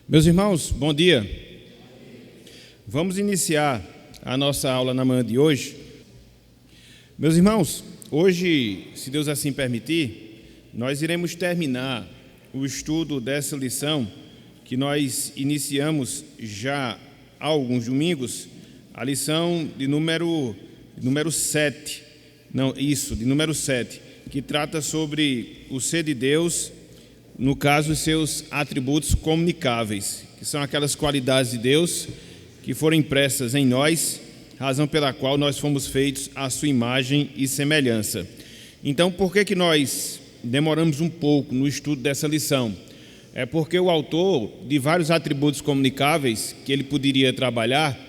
Meus irmãos, bom dia. Vamos iniciar a nossa aula na manhã de hoje. Meus irmãos, hoje, se Deus assim permitir, nós iremos terminar o estudo dessa lição que nós iniciamos já há alguns domingos, a lição de número 7, de número 7, que trata sobre o ser de Deus, no caso, os seus atributos comunicáveis, que são aquelas qualidades de Deus que foram impressas em nós, razão pela qual nós fomos feitos à sua imagem e semelhança. Então, por que nós demoramos um pouco no estudo dessa lição? É porque o autor, de vários atributos comunicáveis que ele poderia trabalhar,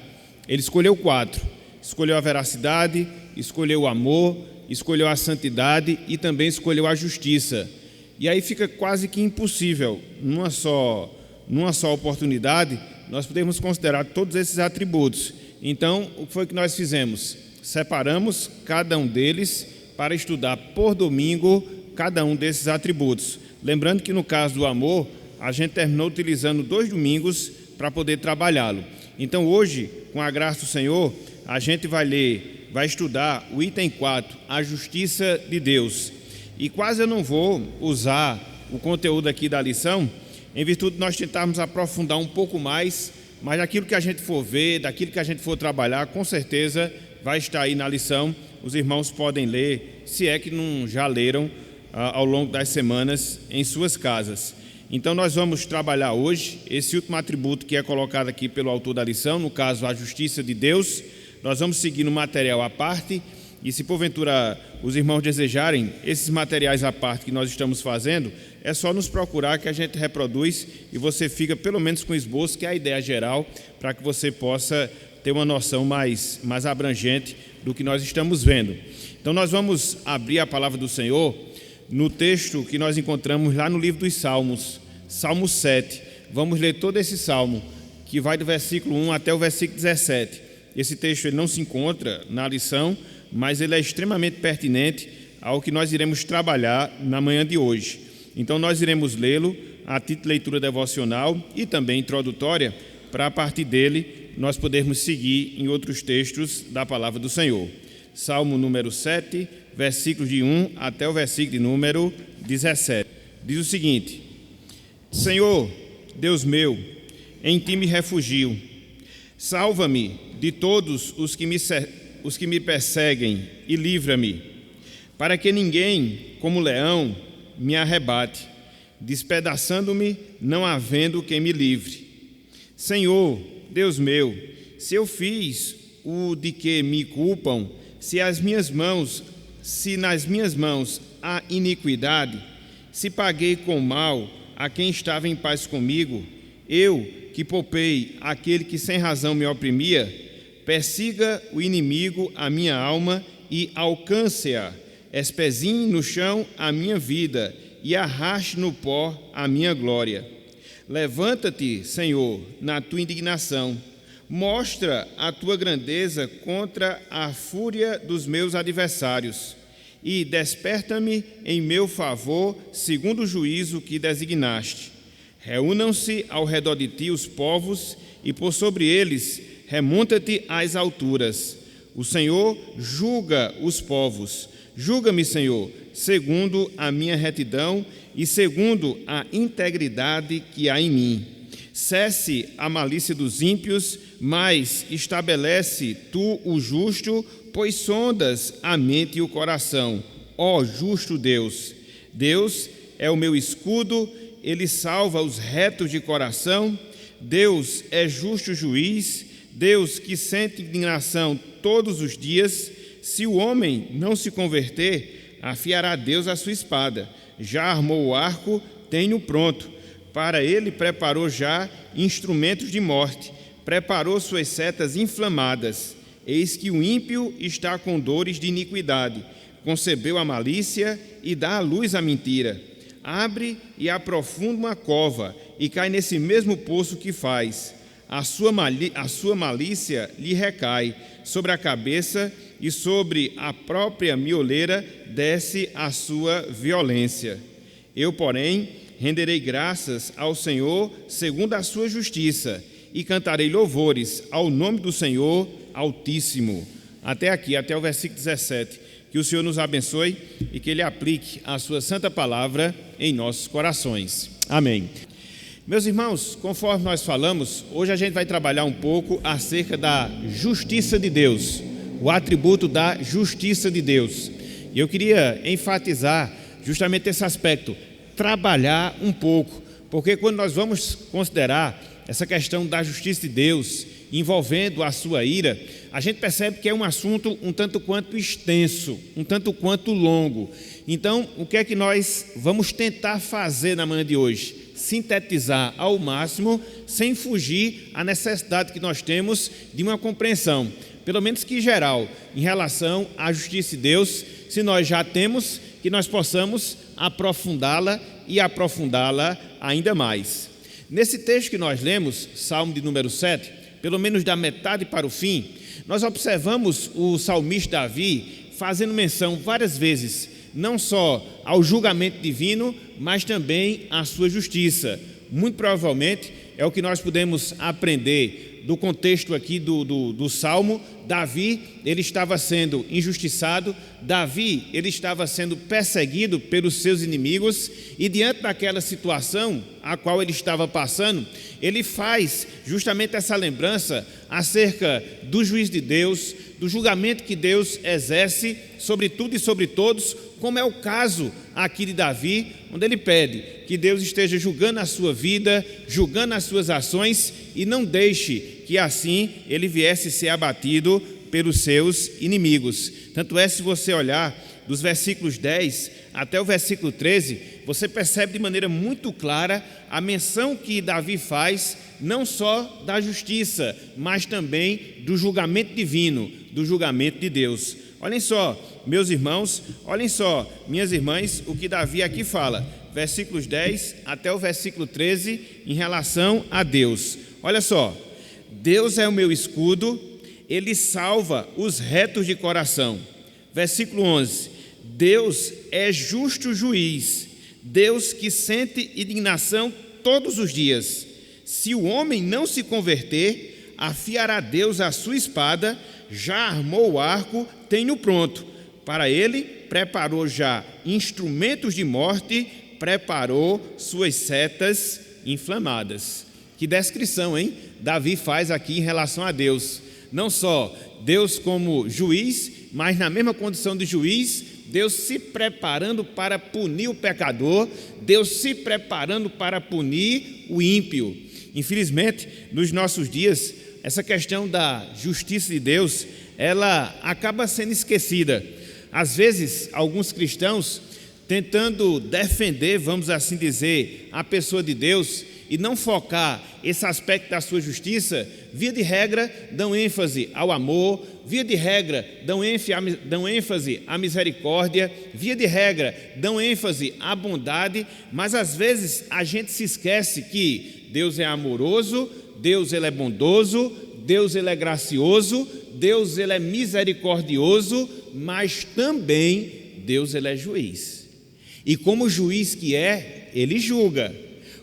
ele escolheu 4. Escolheu a veracidade, escolheu o amor, escolheu a santidade e também escolheu a justiça. E aí fica quase que impossível, numa só oportunidade, nós podemos considerar todos esses atributos. Então, o que foi que nós fizemos? Separamos cada um deles para estudar por domingo cada um desses atributos. Lembrando que no caso do amor, a gente terminou utilizando 2 domingos para poder trabalhá-lo. Então, hoje, com a graça do Senhor, a gente vai estudar o item 4, a justiça de Deus. E quase eu não vou usar o conteúdo aqui da lição, em virtude de nós tentarmos aprofundar um pouco mais, mas daquilo que a gente for ver, daquilo que a gente for trabalhar, com certeza vai estar aí na lição. Os irmãos podem ler, se é que não já leram ao longo das semanas em suas casas. Então nós vamos trabalhar hoje esse último atributo que é colocado aqui pelo autor da lição, no caso a justiça de Deus. Nós vamos seguir no material à parte. E se porventura os irmãos desejarem esses materiais à parte que nós estamos fazendo, é só nos procurar que a gente reproduz e você fica pelo menos com o esboço, que é a ideia geral, para que você possa ter uma noção mais abrangente do que nós estamos vendo. Então nós vamos abrir a palavra do Senhor no texto que nós encontramos lá no livro dos Salmos, Salmo 7. Vamos ler todo esse salmo, que vai do versículo 1 até o versículo 17. Esse texto ele não se encontra na lição, mas ele é extremamente pertinente ao que nós iremos trabalhar na manhã de hoje. Então nós iremos lê-lo a título de leitura devocional e também introdutória, para a partir dele nós podermos seguir em outros textos da palavra do Senhor. Salmo número 7, versículos de 1 até o versículo de número 17. Diz o seguinte: Senhor, Deus meu, em ti me refugio. Salva-me de todos os que me perseguem e livra-me, para que ninguém, como leão, me arrebate, despedaçando-me, não havendo quem me livre. Senhor, Deus meu, se eu fiz o de que me culpam, se nas minhas mãos há iniquidade, se paguei com mal a quem estava em paz comigo, eu que poupei aquele que sem razão me oprimia, persiga o inimigo a minha alma e alcance-a, espezinhe no chão a minha vida e arraste no pó a minha glória. Levanta-te, Senhor, na tua indignação, mostra a tua grandeza contra a fúria dos meus adversários e desperta-me em meu favor segundo o juízo que designaste. Reúnam-se ao redor de ti os povos e por sobre eles remonta-te às alturas. O Senhor julga os povos. Julga-me, Senhor, segundo a minha retidão e segundo a integridade que há em mim. Cesse a malícia dos ímpios, mas estabelece tu o justo, pois sondas a mente e o coração. Ó justo Deus! Deus é o meu escudo, ele salva os retos de coração. Deus é justo juiz, Deus que sente indignação todos os dias. Se o homem não se converter, afiará Deus a sua espada. Já armou o arco, tem-o pronto. Para ele preparou já instrumentos de morte, preparou suas setas inflamadas. Eis que o ímpio está com dores de iniquidade, concebeu a malícia e dá à luz a mentira. Abre e aprofunda uma cova e cai nesse mesmo poço que faz. A sua malícia lhe recai sobre a cabeça e sobre a própria mioleira desce a sua violência. Eu, porém, renderei graças ao Senhor segundo a sua justiça e cantarei louvores ao nome do Senhor Altíssimo. Até aqui, até o versículo 17. Que o Senhor nos abençoe e que Ele aplique a sua santa palavra em nossos corações. Amém. Meus irmãos, conforme nós falamos, hoje a gente vai trabalhar um pouco acerca da justiça de Deus, o atributo da justiça de Deus. E eu queria enfatizar justamente esse aspecto, trabalhar um pouco, porque quando nós vamos considerar essa questão da justiça de Deus, envolvendo a sua ira, a gente percebe que é um assunto um tanto quanto extenso, um tanto quanto longo. Então, o que é que nós vamos tentar fazer na manhã de hoje? Sintetizar ao máximo, sem fugir à necessidade que nós temos de uma compreensão, pelo menos que geral, em relação à justiça de Deus, se nós já temos, que nós possamos aprofundá-la e aprofundá-la ainda mais. Nesse texto que nós lemos, Salmo de número 7, pelo menos da metade para o fim, nós observamos o salmista Davi fazendo menção várias vezes, não só ao julgamento divino, mas também à sua justiça. Muito provavelmente é o que nós podemos aprender do contexto aqui do Salmo. Davi, ele estava sendo injustiçado, Davi, ele estava sendo perseguido pelos seus inimigos, e diante daquela situação a qual ele estava passando, ele faz justamente essa lembrança acerca do juízo de Deus, do julgamento que Deus exerce sobre tudo e sobre todos, como é o caso aqui de Davi, onde ele pede que Deus esteja julgando a sua vida, julgando as suas ações, e não deixe que assim ele viesse ser abatido pelos seus inimigos. Tanto é, se você olhar dos versículos 10 até o versículo 13, você percebe de maneira muito clara a menção que Davi faz, não só da justiça, mas também do julgamento divino, do julgamento de Deus. Olhem só, meus irmãos, olhem só, minhas irmãs, o que Davi aqui fala, versículos 10 até o versículo 13, em relação a Deus. Olha só, Deus é o meu escudo, Ele salva os retos de coração. Versículo 11, Deus é justo juiz, Deus que sente indignação todos os dias. Se o homem não se converter, afiará Deus a sua espada, já armou o arco, tem-o pronto. Para ele, preparou já instrumentos de morte, preparou suas setas inflamadas. Que descrição, hein? Davi faz aqui em relação a Deus. Não só Deus como juiz, mas na mesma condição de juiz, Deus se preparando para punir o pecador, Deus se preparando para punir o ímpio. Infelizmente, nos nossos dias, essa questão da justiça de Deus, ela acaba sendo esquecida. Às vezes, alguns cristãos, tentando defender, vamos assim dizer, a pessoa de Deus e não focar esse aspecto da sua justiça, via de regra, dão ênfase ao amor, via de regra, dão ênfase à misericórdia, via de regra, dão ênfase à bondade, mas às vezes a gente se esquece que Deus é amoroso, Deus ele é bondoso, Deus ele é gracioso, Deus ele é misericordioso, mas também Deus ele é juiz. E como juiz que é, ele julga.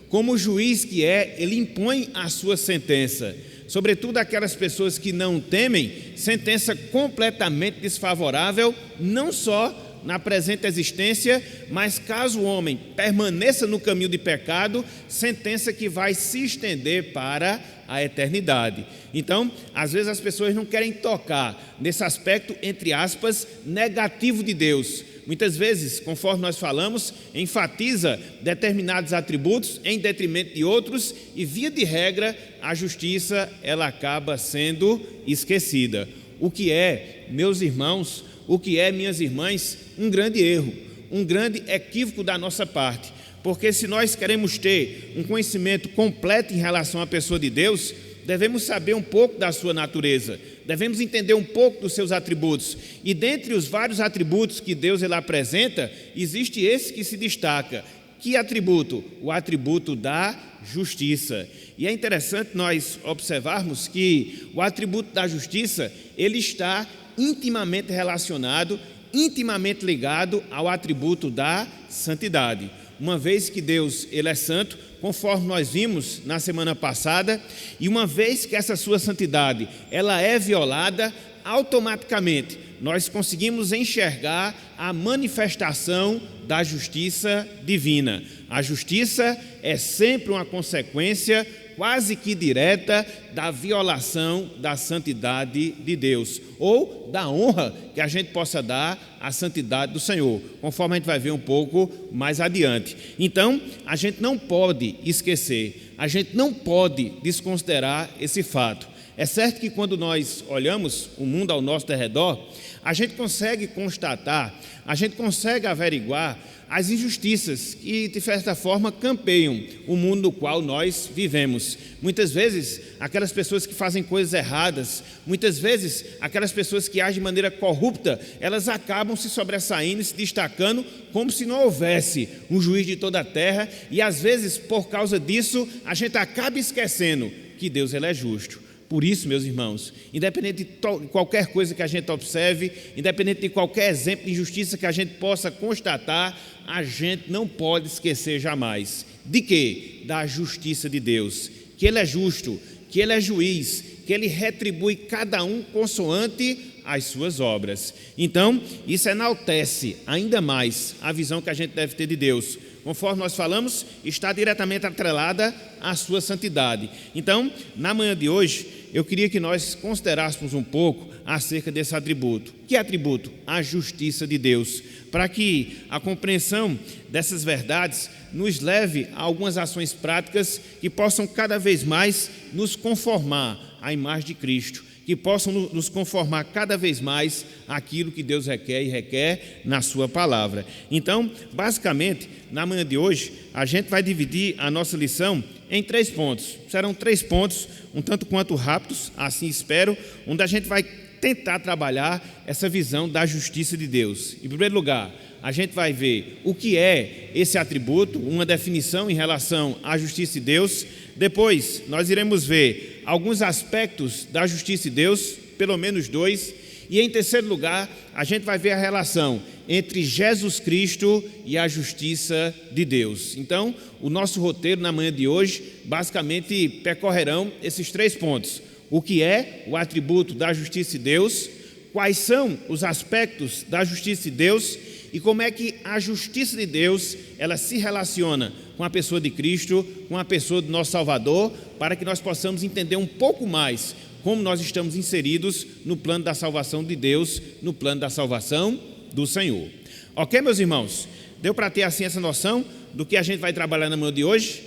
Como juiz que é, ele impõe a sua sentença. Sobretudo aquelas pessoas que não temem, sentença completamente desfavorável, não só na presente existência, mas caso o homem permaneça no caminho de pecado, sentença que vai se estender para a eternidade. Então, às vezes as pessoas não querem tocar nesse aspecto, entre aspas, negativo de Deus. Muitas vezes, conforme nós falamos, enfatiza determinados atributos em detrimento de outros e, via de regra, a justiça ela acaba sendo esquecida. O que é, meus irmãos, o que é, minhas irmãs, um grande erro, um grande equívoco da nossa parte. Porque se nós queremos ter um conhecimento completo em relação à pessoa de Deus, devemos saber um pouco da sua natureza, devemos entender um pouco dos seus atributos. E dentre os vários atributos que Deus ele apresenta, existe esse que se destaca. Que atributo? O atributo da justiça. E é interessante nós observarmos que o atributo da justiça, ele está intimamente relacionado, intimamente ligado ao atributo da santidade. uma vez que Deus ele é santo, conforme nós vimos na semana passada, e uma vez que essa sua santidade ela é violada, automaticamente nós conseguimos enxergar a manifestação da justiça divina. A justiça é sempre uma consequência quase que direta da violação da santidade de Deus, ou da honra que a gente possa dar à santidade do Senhor, conforme a gente vai ver um pouco mais adiante. Então, a gente não pode esquecer, a gente não pode desconsiderar esse fato. É certo que quando nós olhamos o mundo ao nosso redor, a gente consegue constatar, a gente consegue averiguar as injustiças que, de certa forma, campeiam o mundo no qual nós vivemos. Muitas vezes, aquelas pessoas que fazem coisas erradas, muitas vezes, aquelas pessoas que agem de maneira corrupta, elas acabam se sobressaindo e se destacando como se não houvesse um juiz de toda a terra, e às vezes, por causa disso, a gente acaba esquecendo que Deus ele é justo. Por isso, meus irmãos, independente de qualquer coisa que a gente observe, independente de qualquer exemplo de injustiça que a gente possa constatar, a gente não pode esquecer jamais. De quê? Da justiça de Deus. Que Ele é justo, que Ele é juiz, que Ele retribui cada um consoante as suas obras. Então, isso enaltece ainda mais a visão que a gente deve ter de Deus. Conforme nós falamos, está diretamente atrelada à sua santidade. Então, na manhã de hoje, eu queria que nós considerássemos um pouco acerca desse atributo. Que atributo? A justiça de Deus. Para que a compreensão dessas verdades nos leve a algumas ações práticas que possam cada vez mais nos conformar à imagem de Cristo, que possam nos conformar cada vez mais àquilo que Deus requer e requer na sua palavra. Então, basicamente, na manhã de hoje, a gente vai dividir a nossa lição em 3 pontos. Serão 3 pontos, um tanto quanto rápidos, assim espero, onde a gente vai tentar trabalhar essa visão da justiça de Deus. Em primeiro lugar, a gente vai ver o que é esse atributo, uma definição em relação à justiça de Deus. Depois, nós iremos ver alguns aspectos da justiça de Deus, pelo menos 2. E em terceiro lugar, a gente vai ver a relação entre Jesus Cristo e a justiça de Deus. Então, o nosso roteiro na manhã de hoje, basicamente, percorrerão esses 3 pontos. O que é o atributo da justiça de Deus, quais são os aspectos da justiça de Deus e como é que a justiça de Deus ela se relaciona com a pessoa de Cristo, com a pessoa do nosso Salvador, para que nós possamos entender um pouco mais como nós estamos inseridos no plano da salvação de Deus, no plano da salvação do Senhor. Ok, meus irmãos? Deu para ter assim essa noção do que a gente vai trabalhar na manhã de hoje?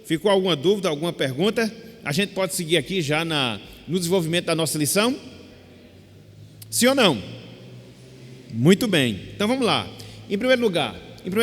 Ficou alguma dúvida, alguma pergunta? A gente pode seguir aqui já no desenvolvimento da nossa lição? Sim ou não? Muito bem. Então vamos lá. Em primeiro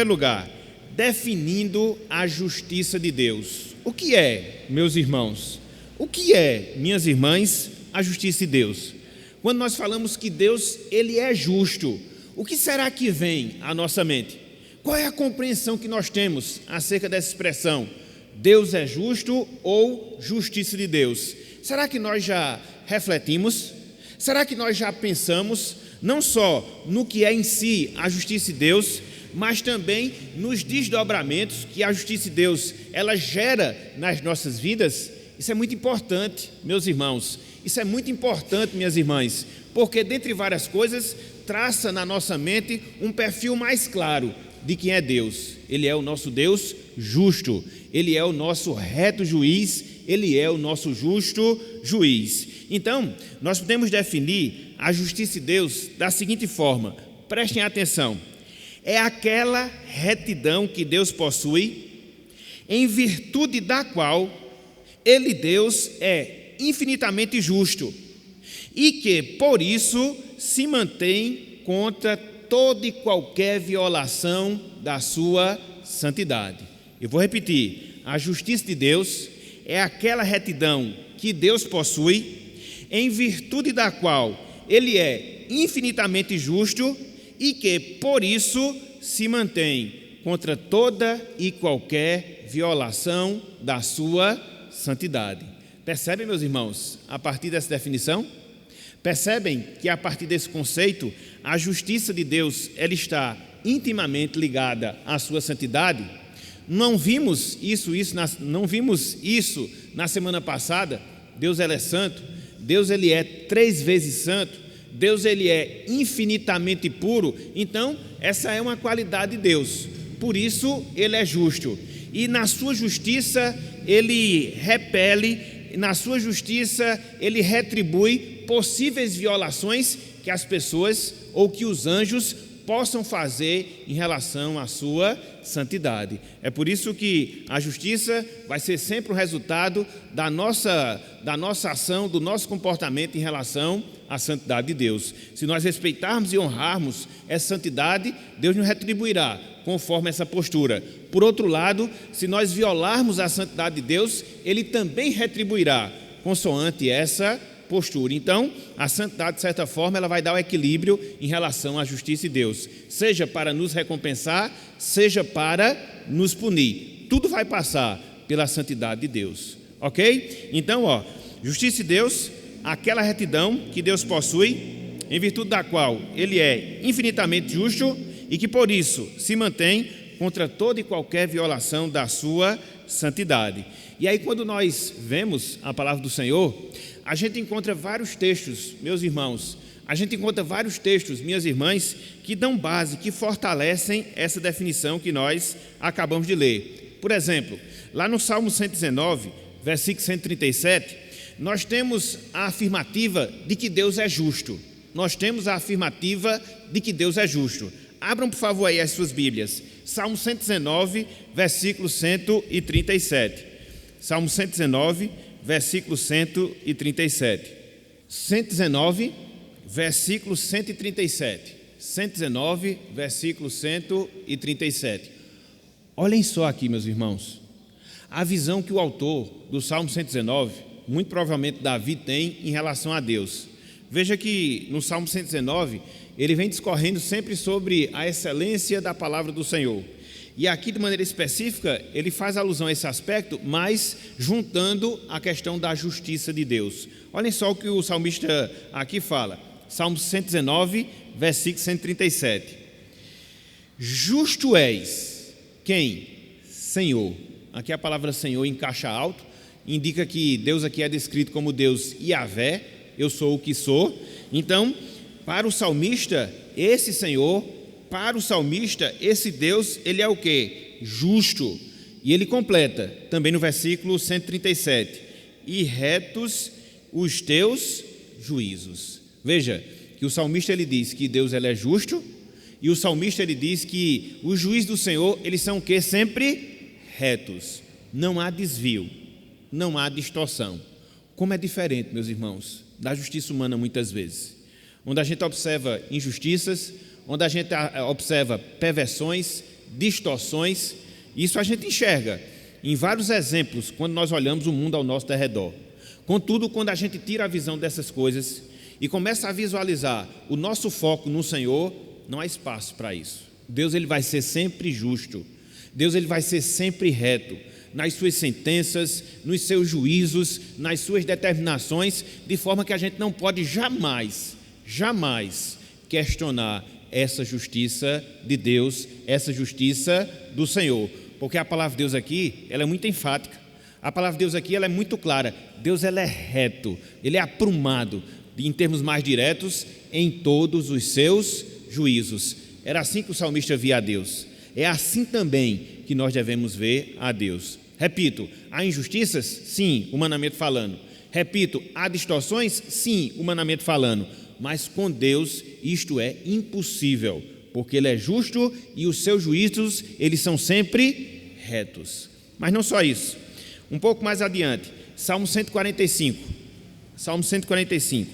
lugar, definindo a justiça de Deus. O que é, meus irmãos? O que é, minhas irmãs, a justiça de Deus? Quando nós falamos que Deus, Ele é justo, o que será que vem à nossa mente? Qual é a compreensão que nós temos acerca dessa expressão? Deus é justo ou justiça de Deus? Será que nós já refletimos? Será que nós já pensamos não só no que é em si a justiça de Deus, mas também nos desdobramentos que a justiça de Deus ela gera nas nossas vidas? Isso é muito importante, meus irmãos. Isso é muito importante, minhas irmãs, porque dentre várias coisas traça na nossa mente um perfil mais claro de quem é Deus. Ele é o nosso Deus justo, Ele é o nosso reto juiz, Ele é o nosso justo juiz. Então, nós podemos definir a justiça de Deus da seguinte forma, prestem atenção, é aquela retidão que Deus possui, em virtude da qual Ele, Deus, é infinitamente justo e que, por isso, se mantém contra toda e qualquer violação da sua santidade. Eu vou repetir, a justiça de Deus é aquela retidão que Deus possui, em virtude da qual Ele é infinitamente justo e que, por isso, se mantém contra toda e qualquer violação da sua santidade. Percebem, meus irmãos, a partir dessa definição? Percebem que a partir desse conceito, a justiça de Deus ela está intimamente ligada à sua santidade? Não vimos isso na semana passada. Deus ele é santo, Deus ele é 3 vezes santo, Deus ele é infinitamente puro. Então essa é uma qualidade de Deus, por isso ele é justo, e na sua justiça ele repele, na sua justiça ele retribui possíveis violações que as pessoas ou que os anjos possam fazer em relação à sua santidade. É por isso que a justiça vai ser sempre o resultado da nossa ação, do nosso comportamento em relação à santidade de Deus. Se nós respeitarmos e honrarmos essa santidade, Deus nos retribuirá conforme essa postura. Por outro lado, se nós violarmos a santidade de Deus, Ele também retribuirá consoante essa postura. Então, a santidade, de certa forma, ela vai dar o equilíbrio em relação à justiça de Deus, seja para nos recompensar, seja para nos punir. Tudo vai passar pela santidade de Deus, ok? Então, justiça de Deus, aquela retidão que Deus possui, em virtude da qual Ele é infinitamente justo e que por isso se mantém contra toda e qualquer violação da sua santidade. E aí, quando nós vemos a palavra do Senhor, a gente encontra vários textos, meus irmãos, a gente encontra vários textos, minhas irmãs, que dão base, que fortalecem essa definição que nós acabamos de ler. Por exemplo, lá no Salmo 119, versículo 137, nós temos a afirmativa de que Deus é justo. Nós temos a afirmativa de que Deus é justo. Abram, por favor, aí as suas Bíblias. Salmo 119, versículo 137. Salmo 119, versículo 137. 119, versículo 137. 119, versículo 137. Olhem só aqui, meus irmãos, a visão que o autor do Salmo 119, muito provavelmente Davi, tem em relação a Deus. Veja que no Salmo 119, ele vem discorrendo sempre sobre a excelência da palavra do Senhor. E aqui, de maneira específica, ele faz alusão a esse aspecto, mas juntando a questão da justiça de Deus. Olhem só o que o salmista aqui fala. Salmo 119, versículo 137. Justo és. Quem? Senhor. Aqui a palavra Senhor em caixa alto, indica que Deus aqui é descrito como Deus Yahvé, eu sou o que sou. Então, para o salmista, esse Senhor, para o salmista, esse Deus, ele é o quê? Justo. E ele completa, também no versículo 137, e retos os teus juízos. Veja, que o salmista ele diz que Deus ele é justo, e o salmista ele diz que os juízos do Senhor, eles são o quê? Sempre retos. Não há desvio, não há distorção. Como é diferente, meus irmãos, da justiça humana muitas vezes, onde a gente observa injustiças, onde a gente observa perversões, distorções. Isso a gente enxerga em vários exemplos quando nós olhamos o mundo ao nosso redor. Contudo, quando a gente tira a visão dessas coisas e começa a visualizar o nosso foco no Senhor, não há espaço para isso. Deus ele vai ser sempre justo, Deus ele vai ser sempre reto nas suas sentenças, nos seus juízos, nas suas determinações, de forma que a gente não pode jamais questionar essa justiça de Deus, essa justiça do Senhor, porque a palavra de Deus aqui, ela é muito enfática, a palavra de Deus aqui, ela é muito clara. Deus ela é reto, ele é aprumado, em termos mais diretos, em todos os seus juízos. Era assim que o salmista via a Deus, é assim também que nós devemos ver a Deus. Repito, há injustiças? Sim, humanamente falando. Repito, há distorções? Sim, humanamente falando. Mas com Deus isto é impossível, porque Ele é justo e os seus juízos, eles são sempre retos. Mas não só isso. Um pouco mais adiante, Salmo 145. Salmo 145.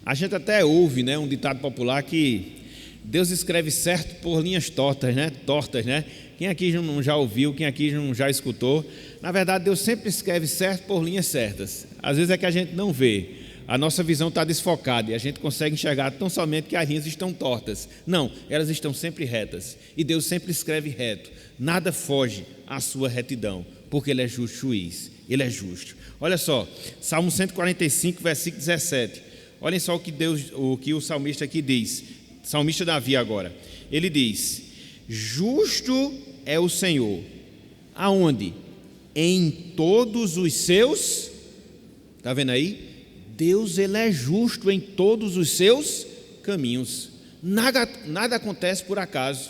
A gente até ouve, né, um ditado popular que Deus escreve certo por linhas tortas, né? Quem aqui não já ouviu, quem aqui não já escutou? Na verdade, Deus sempre escreve certo por linhas certas. Às vezes é que a gente não vê, a nossa visão está desfocada e a gente consegue enxergar tão somente que as linhas estão tortas. Não, elas estão sempre retas. E Deus sempre escreve reto. Nada foge à sua retidão, porque Ele é justo juiz. Ele é justo. Olha só, Salmo 145, versículo 17. Olhem só o que o salmista aqui diz. salmista Davi agora, ele diz: justo é o Senhor. Aonde? Em todos os seus, está vendo aí? Deus, ele é justo em todos os seus caminhos. Nada acontece por acaso,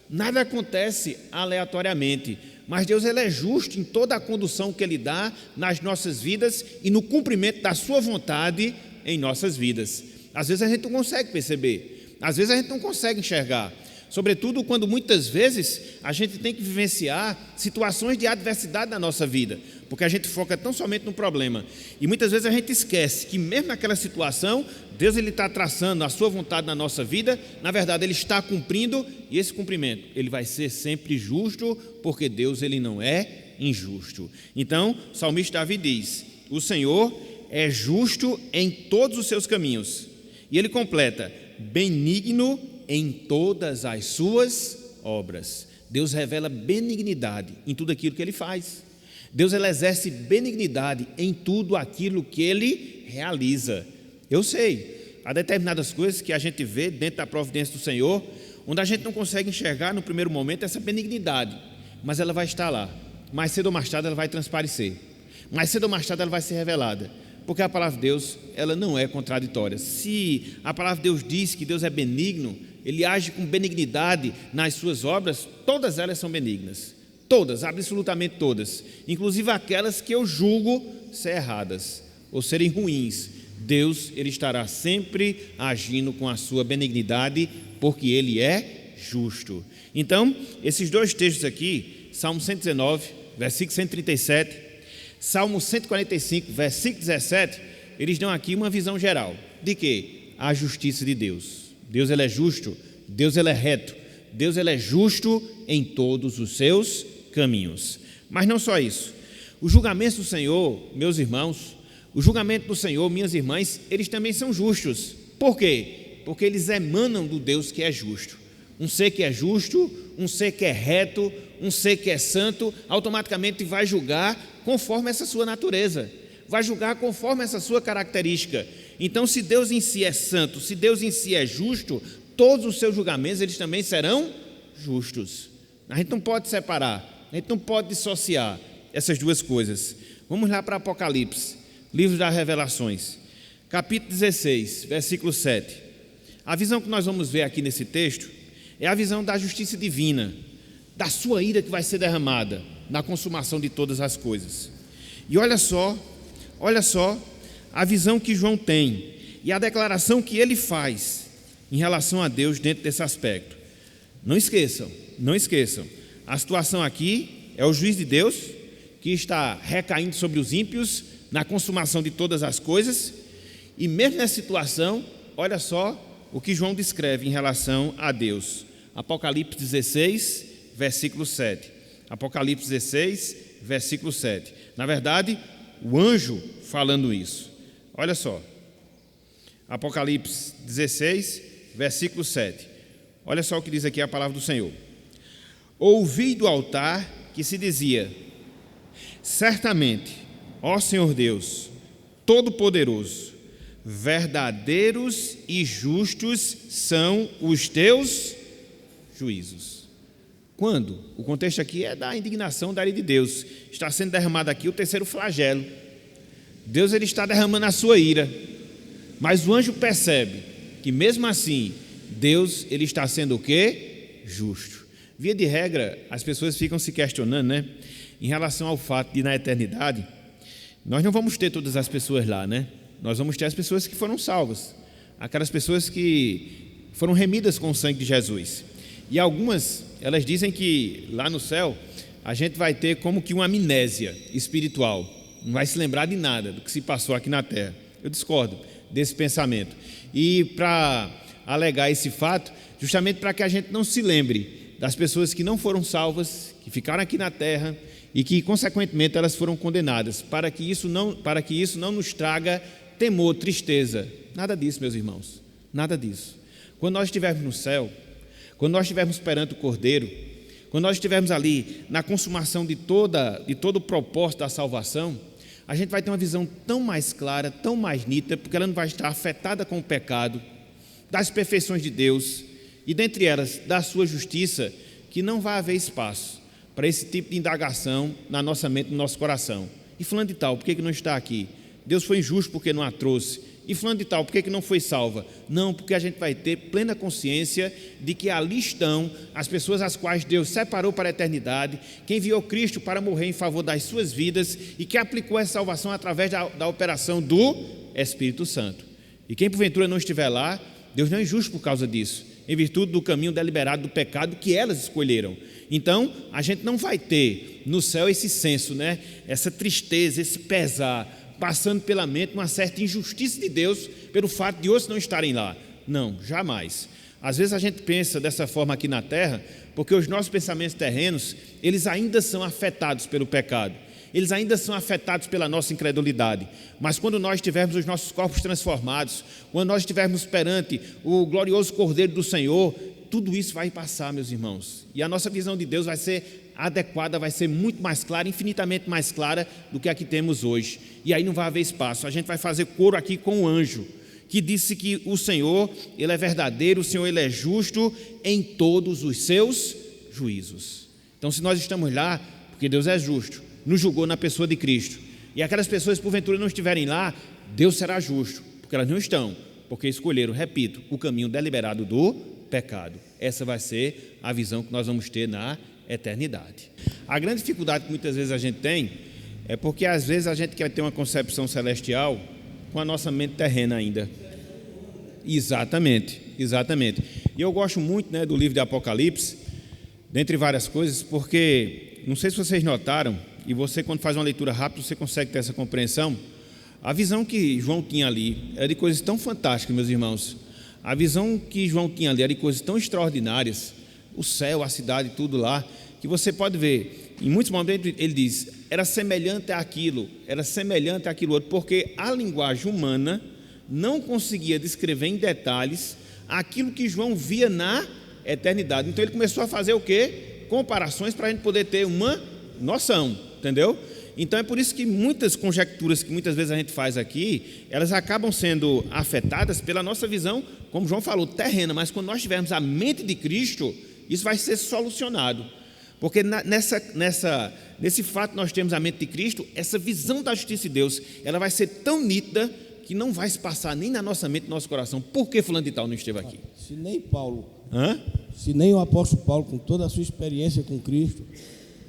nada acontece aleatoriamente, mas Deus, ele é justo em toda a condução que ele dá nas nossas vidas e no cumprimento da sua vontade em nossas vidas. Às vezes a gente não consegue perceber, às vezes a gente não consegue enxergar, sobretudo quando muitas vezes a gente tem que vivenciar situações de adversidade na nossa vida, porque a gente foca tão somente no problema, e muitas vezes a gente esquece que mesmo naquela situação, Deus, ele está traçando a sua vontade na nossa vida, na verdade ele está cumprindo, e esse cumprimento, ele vai ser sempre justo, porque Deus, ele não é injusto. Então, o salmista Davi diz: o Senhor é justo em todos os seus caminhos, e ele completa: benigno em todas as suas obras. Deus revela benignidade em tudo aquilo que ele faz. Deus, ele exerce benignidade em tudo aquilo que ele realiza. Eu sei, há determinadas coisas que a gente vê dentro da providência do Senhor, onde a gente não consegue enxergar no primeiro momento essa benignidade, mas ela vai estar lá. Mais cedo ou mais tarde ela vai transparecer. Mais cedo ou mais tarde ela vai ser revelada. Porque a palavra de Deus, ela não é contraditória. Se a palavra de Deus diz que Deus é benigno, ele age com benignidade nas suas obras, todas elas são benignas. Todas, absolutamente todas. Inclusive aquelas que eu julgo ser erradas ou serem ruins. Deus, ele estará sempre agindo com a sua benignidade, porque ele é justo. Então, esses dois textos aqui, Salmo 119, versículo 137, Salmo 145, versículo 17, eles dão aqui uma visão geral. De quê? A justiça de Deus. Deus, ele é justo, Deus, ele é reto, Deus, ele é justo em todos os seus caminhos. Mas não só isso. Os julgamentos do Senhor, meus irmãos, o julgamento do Senhor, minhas irmãs, eles também são justos. Por quê? Porque eles emanam do Deus que é justo. Um ser que é justo, um ser que é reto, um ser que é santo, automaticamente vai julgar conforme essa sua natureza, vai julgar conforme essa sua característica. Então, se Deus em si é santo, se Deus em si é justo, todos os seus julgamentos, eles também serão justos. A gente não pode separar, a gente não pode dissociar essas duas coisas. Vamos lá para Apocalipse, livro das Revelações, capítulo 16, versículo 7. A visão que nós vamos ver aqui nesse texto é a visão da justiça divina, da sua ira que vai ser derramada na consumação de todas as coisas. E olha só a visão que João tem e a declaração que ele faz em relação a Deus dentro desse aspecto. Não esqueçam, a situação aqui é o juiz de Deus que está recaindo sobre os ímpios na consumação de todas as coisas, e mesmo nessa situação, olha só o que João descreve em relação a Deus. Apocalipse 16, versículo 7. Apocalipse 16, versículo 7. Na verdade, o anjo falando isso. Olha só, Apocalipse 16, versículo 7. Olha só o que diz aqui a palavra do Senhor. Ouvi do altar que se dizia: certamente, ó Senhor Deus, Todo-Poderoso, verdadeiros e justos são os teus juízos. Quando? O contexto aqui é da indignação da ira de Deus. Está sendo derramado aqui o terceiro flagelo. Deus, ele está derramando a sua ira, mas o anjo percebe que mesmo assim Deus, ele está sendo o quê? Justo. Via de regra, as pessoas ficam se questionando, né, em relação ao fato de na eternidade nós não vamos ter todas as pessoas lá, né? Nós vamos ter as pessoas que foram salvas, aquelas pessoas que foram remidas com o sangue de Jesus. E algumas, elas dizem que lá no céu a gente vai ter como que uma amnésia espiritual, não vai se lembrar de nada do que se passou aqui na terra. Eu discordo desse pensamento. E para alegar esse fato, justamente para que a gente não se lembre das pessoas que não foram salvas, que ficaram aqui na terra e que consequentemente elas foram condenadas, para que isso não nos traga temor, tristeza. Nada disso, meus irmãos, nada disso. Quando nós estivermos no céu, quando nós estivermos perante o Cordeiro, quando nós estivermos ali na consumação de todo o propósito da salvação, a gente vai ter uma visão tão mais clara, tão mais nítida, porque ela não vai estar afetada com o pecado, das perfeições de Deus e, dentre elas, da sua justiça, que não vai haver espaço para esse tipo de indagação na nossa mente, no nosso coração. E fulano de tal, por que não está aqui? Deus foi injusto porque não a trouxe. E fulano de tal, por que não foi salva? Não, porque a gente vai ter plena consciência de que ali estão as pessoas as quais Deus separou para a eternidade, que enviou Cristo para morrer em favor das suas vidas e que aplicou essa salvação através da operação do Espírito Santo. E quem porventura não estiver lá, Deus não é injusto por causa disso, em virtude do caminho deliberado do pecado que elas escolheram. Então, a gente não vai ter no céu esse senso, né? Essa tristeza, esse pesar, passando pela mente uma certa injustiça de Deus pelo fato de outros não estarem lá. Não, jamais. Às vezes a gente pensa dessa forma aqui na terra, porque os nossos pensamentos terrenos, eles ainda são afetados pelo pecado. Eles ainda são afetados pela nossa incredulidade. Mas quando nós tivermos os nossos corpos transformados, quando nós estivermos perante o glorioso Cordeiro do Senhor, tudo isso vai passar, meus irmãos. E a nossa visão de Deus vai ser adequada, vai ser muito mais clara, infinitamente mais clara do que a que temos hoje. E aí não vai haver espaço. A gente vai fazer coro aqui com o anjo, que disse que o Senhor, Ele é verdadeiro, o Senhor, Ele é justo em todos os seus juízos. Então, se nós estamos lá, porque Deus é justo, nos julgou na pessoa de Cristo, e aquelas pessoas que porventura não estiverem lá, Deus será justo, porque elas não estão, porque escolheram, repito, o caminho deliberado do pecado. Essa vai ser a visão que nós vamos ter na eternidade. A grande dificuldade que muitas vezes a gente tem é porque às vezes a gente quer ter uma concepção celestial com a nossa mente terrena ainda. Exatamente. E eu gosto muito, né, do livro de Apocalipse, dentre várias coisas, porque não sei se vocês notaram, e você quando faz uma leitura rápida você consegue ter essa compreensão. A visão que João tinha ali era de coisas tão fantásticas, meus irmãos. A visão que João tinha ali era de coisas tão extraordinárias, o céu, a cidade, tudo lá, que você pode ver, em muitos momentos ele diz, era semelhante àquilo outro, porque a linguagem humana não conseguia descrever em detalhes aquilo que João via na eternidade. Então ele começou a fazer o quê? Comparações para a gente poder ter uma noção, entendeu? Então é por isso que muitas conjecturas que muitas vezes a gente faz aqui, elas acabam sendo afetadas pela nossa visão, como João falou, terrena, mas quando nós tivermos a mente de Cristo, isso vai ser solucionado, porque nesse fato nós temos a mente de Cristo, essa visão da justiça de Deus, ela vai ser tão nítida que não vai se passar nem na nossa mente, no nosso coração. Por que fulano de tal não esteve aqui? Se nem o apóstolo Paulo, com toda a sua experiência com Cristo,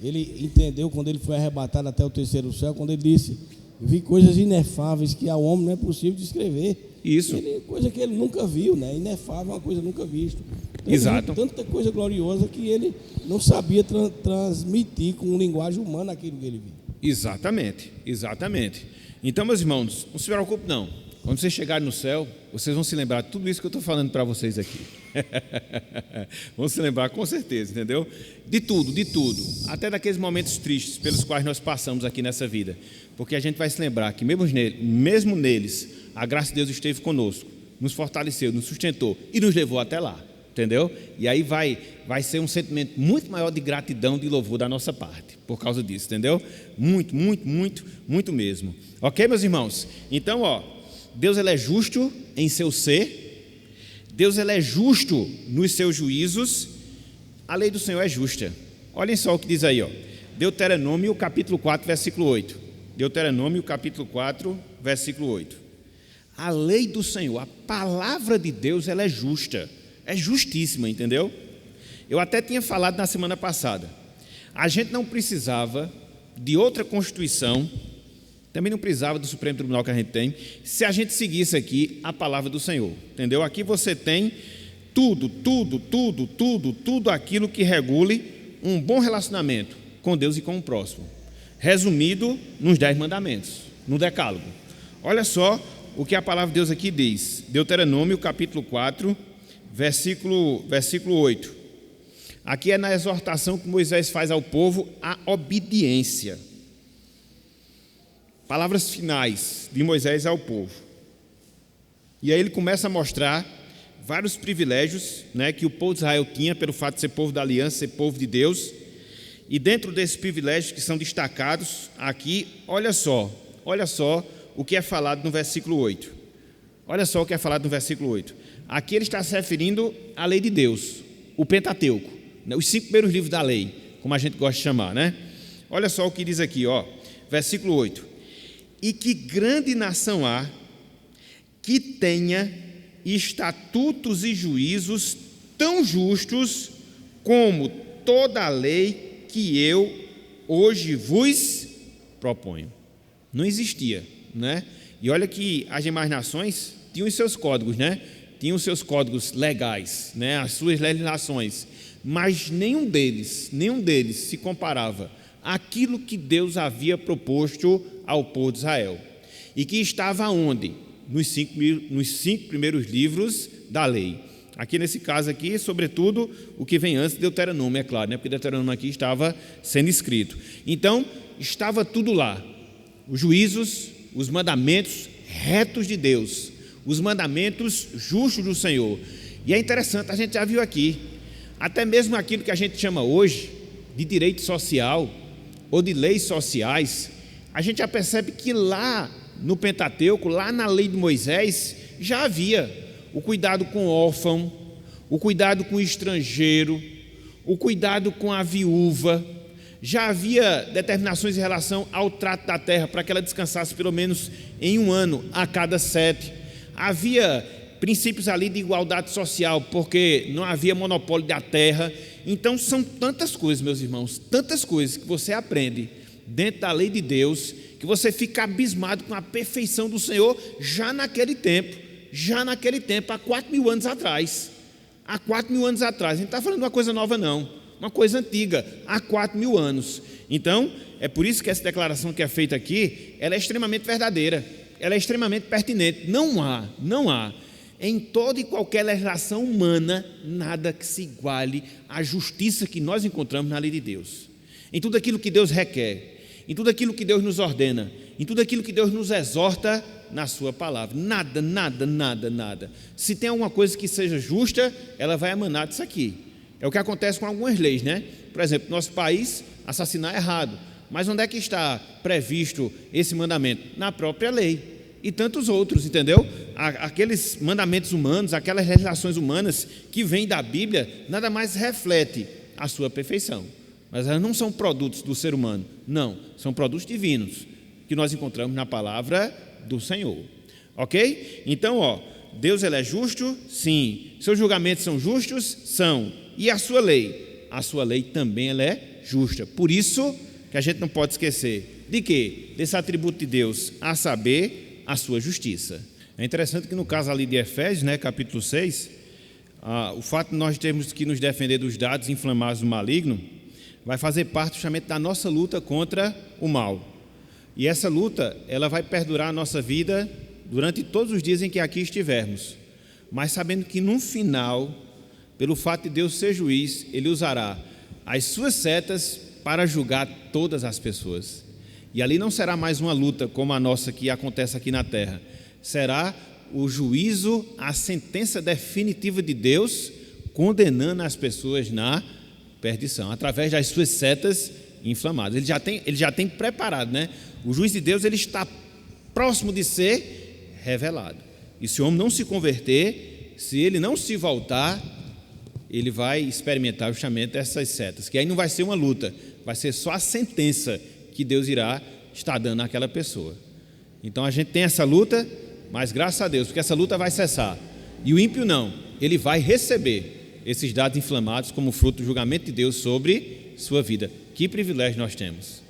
ele entendeu quando ele foi arrebatado até o terceiro céu, quando ele disse, vi coisas inefáveis que ao homem não é possível descrever. Isso. Coisa que ele nunca viu, né? Inefável, uma coisa nunca vista. Então, exato. Tanta coisa gloriosa que ele não sabia transmitir com linguagem humana aquilo que ele viu. Exatamente. Então, meus irmãos, não se preocupe não. Quando vocês chegarem no céu, vocês vão se lembrar de tudo isso que eu estou falando para vocês aqui. Vão se lembrar com certeza, entendeu? De tudo. Até daqueles momentos tristes pelos quais nós passamos aqui nessa vida. Porque a gente vai se lembrar que mesmo neles, a graça de Deus esteve conosco, nos fortaleceu, nos sustentou e nos levou até lá, entendeu? E aí vai ser um sentimento muito maior de gratidão, de louvor da nossa parte, por causa disso, entendeu? Muito mesmo. Ok, meus irmãos? Então, Deus ele é justo em seu ser, Deus ele é justo nos seus juízos, a lei do Senhor é justa. Olhem só o que diz aí, Deuteronômio capítulo 4, versículo 8. Deuteronômio capítulo 4, versículo 8. A lei do Senhor, a palavra de Deus, ela é justa, é justíssima, entendeu? Eu até tinha falado na semana passada, a gente não precisava de outra Constituição, também não precisava do Supremo Tribunal que a gente tem, se a gente seguisse aqui a palavra do Senhor, entendeu? Aqui você tem tudo aquilo que regule um bom relacionamento com Deus e com o próximo, resumido nos 10 mandamentos, no decálogo. Olha só o que a palavra de Deus aqui diz, Deuteronômio capítulo 4, versículo 8. Aqui é na exortação que Moisés faz ao povo a obediência. Palavras finais de Moisés ao povo. E aí ele começa a mostrar vários privilégios, né, que o povo de Israel tinha pelo fato de ser povo da aliança, ser povo de Deus. E dentro desses privilégios que são destacados aqui, olha só o que é falado no versículo 8. Olha só o que é falado no versículo 8. Aqui ele está se referindo à lei de Deus, o Pentateuco, né? Os 5 primeiros livros da lei, como a gente gosta de chamar, né? Olha só o que diz aqui, ó, versículo 8. E que grande nação há que tenha estatutos e juízos tão justos como toda a lei que eu hoje vos proponho. Não existia, né? E olha que as demais nações tinham os seus códigos, né? Tinham os seus códigos legais, né? As suas legislações, mas nenhum deles se comparava àquilo que Deus havia proposto ao povo de Israel, e que estava onde? Nos 5 primeiros livros da lei. Aqui nesse caso aqui, sobretudo, o que vem antes de Deuteronômio, é claro, né? Porque Deuteronômio aqui estava sendo escrito. Então, estava tudo lá. Os juízos, os mandamentos retos de Deus, os mandamentos justos do Senhor. E é interessante, a gente já viu aqui, até mesmo aquilo que a gente chama hoje de direito social ou de leis sociais, a gente já percebe que lá no Pentateuco, lá na lei de Moisés, já havia o cuidado com o órfão, o cuidado com o estrangeiro, o cuidado com a viúva. Já havia determinações em relação ao trato da terra, para que ela descansasse pelo menos em 1 ano a cada 7. Havia princípios ali de igualdade social, porque não havia monopólio da terra. Então são tantas coisas, meus irmãos, tantas coisas que você aprende dentro da lei de Deus, que você fica abismado com a perfeição do Senhor já naquele tempo, há 4.000 anos atrás. Há 4.000 anos atrás, a gente não está falando de uma coisa nova não, uma coisa antiga, há 4.000 anos. Então, é por isso que essa declaração que é feita aqui, ela é extremamente verdadeira, ela é extremamente pertinente. Não há em toda e qualquer legislação humana nada que se iguale à justiça que nós encontramos na lei de Deus. Em tudo aquilo que Deus requer, em tudo aquilo que Deus nos ordena, em tudo aquilo que Deus nos exorta na sua palavra. Nada. Se tem alguma coisa que seja justa, ela vai emanar disso aqui. É o que acontece com algumas leis, né? Por exemplo, no nosso país, assassinar é errado. Mas onde é que está previsto esse mandamento? Na própria lei. E tantos outros, entendeu? Aqueles mandamentos humanos, aquelas legislações humanas que vêm da Bíblia, nada mais reflete a sua perfeição. Mas elas não são produtos do ser humano, não, são produtos divinos, que nós encontramos na palavra do Senhor, ok? Então, Deus ele é justo? Sim. Seus julgamentos são justos? São. E a sua lei? A sua lei também ela é justa. Por isso que a gente não pode esquecer de quê? Desse atributo de Deus, a saber, a sua justiça. É interessante que no caso ali de Efésios, né, capítulo 6, o fato de nós termos que nos defender dos dados inflamados do maligno vai fazer parte justamente da nossa luta contra o mal. E essa luta, ela vai perdurar a nossa vida durante todos os dias em que aqui estivermos. Mas sabendo que no final, pelo fato de Deus ser juiz, Ele usará as suas setas para julgar todas as pessoas. E ali não será mais uma luta como a nossa que acontece aqui na terra. Será o juízo, a sentença definitiva de Deus, condenando as pessoas na perdição, através das suas setas inflamadas. Ele já tem preparado, né? O juiz de Deus ele está próximo de ser revelado. E se o homem não se converter, se ele não se voltar, ele vai experimentar justamente essas setas, que aí não vai ser uma luta, vai ser só a sentença que Deus irá estar dando àquela pessoa. Então a gente tem essa luta, mas graças a Deus, porque essa luta vai cessar. E o ímpio não, ele vai receber esses dados inflamados como fruto do julgamento de Deus sobre sua vida. Que privilégio nós temos.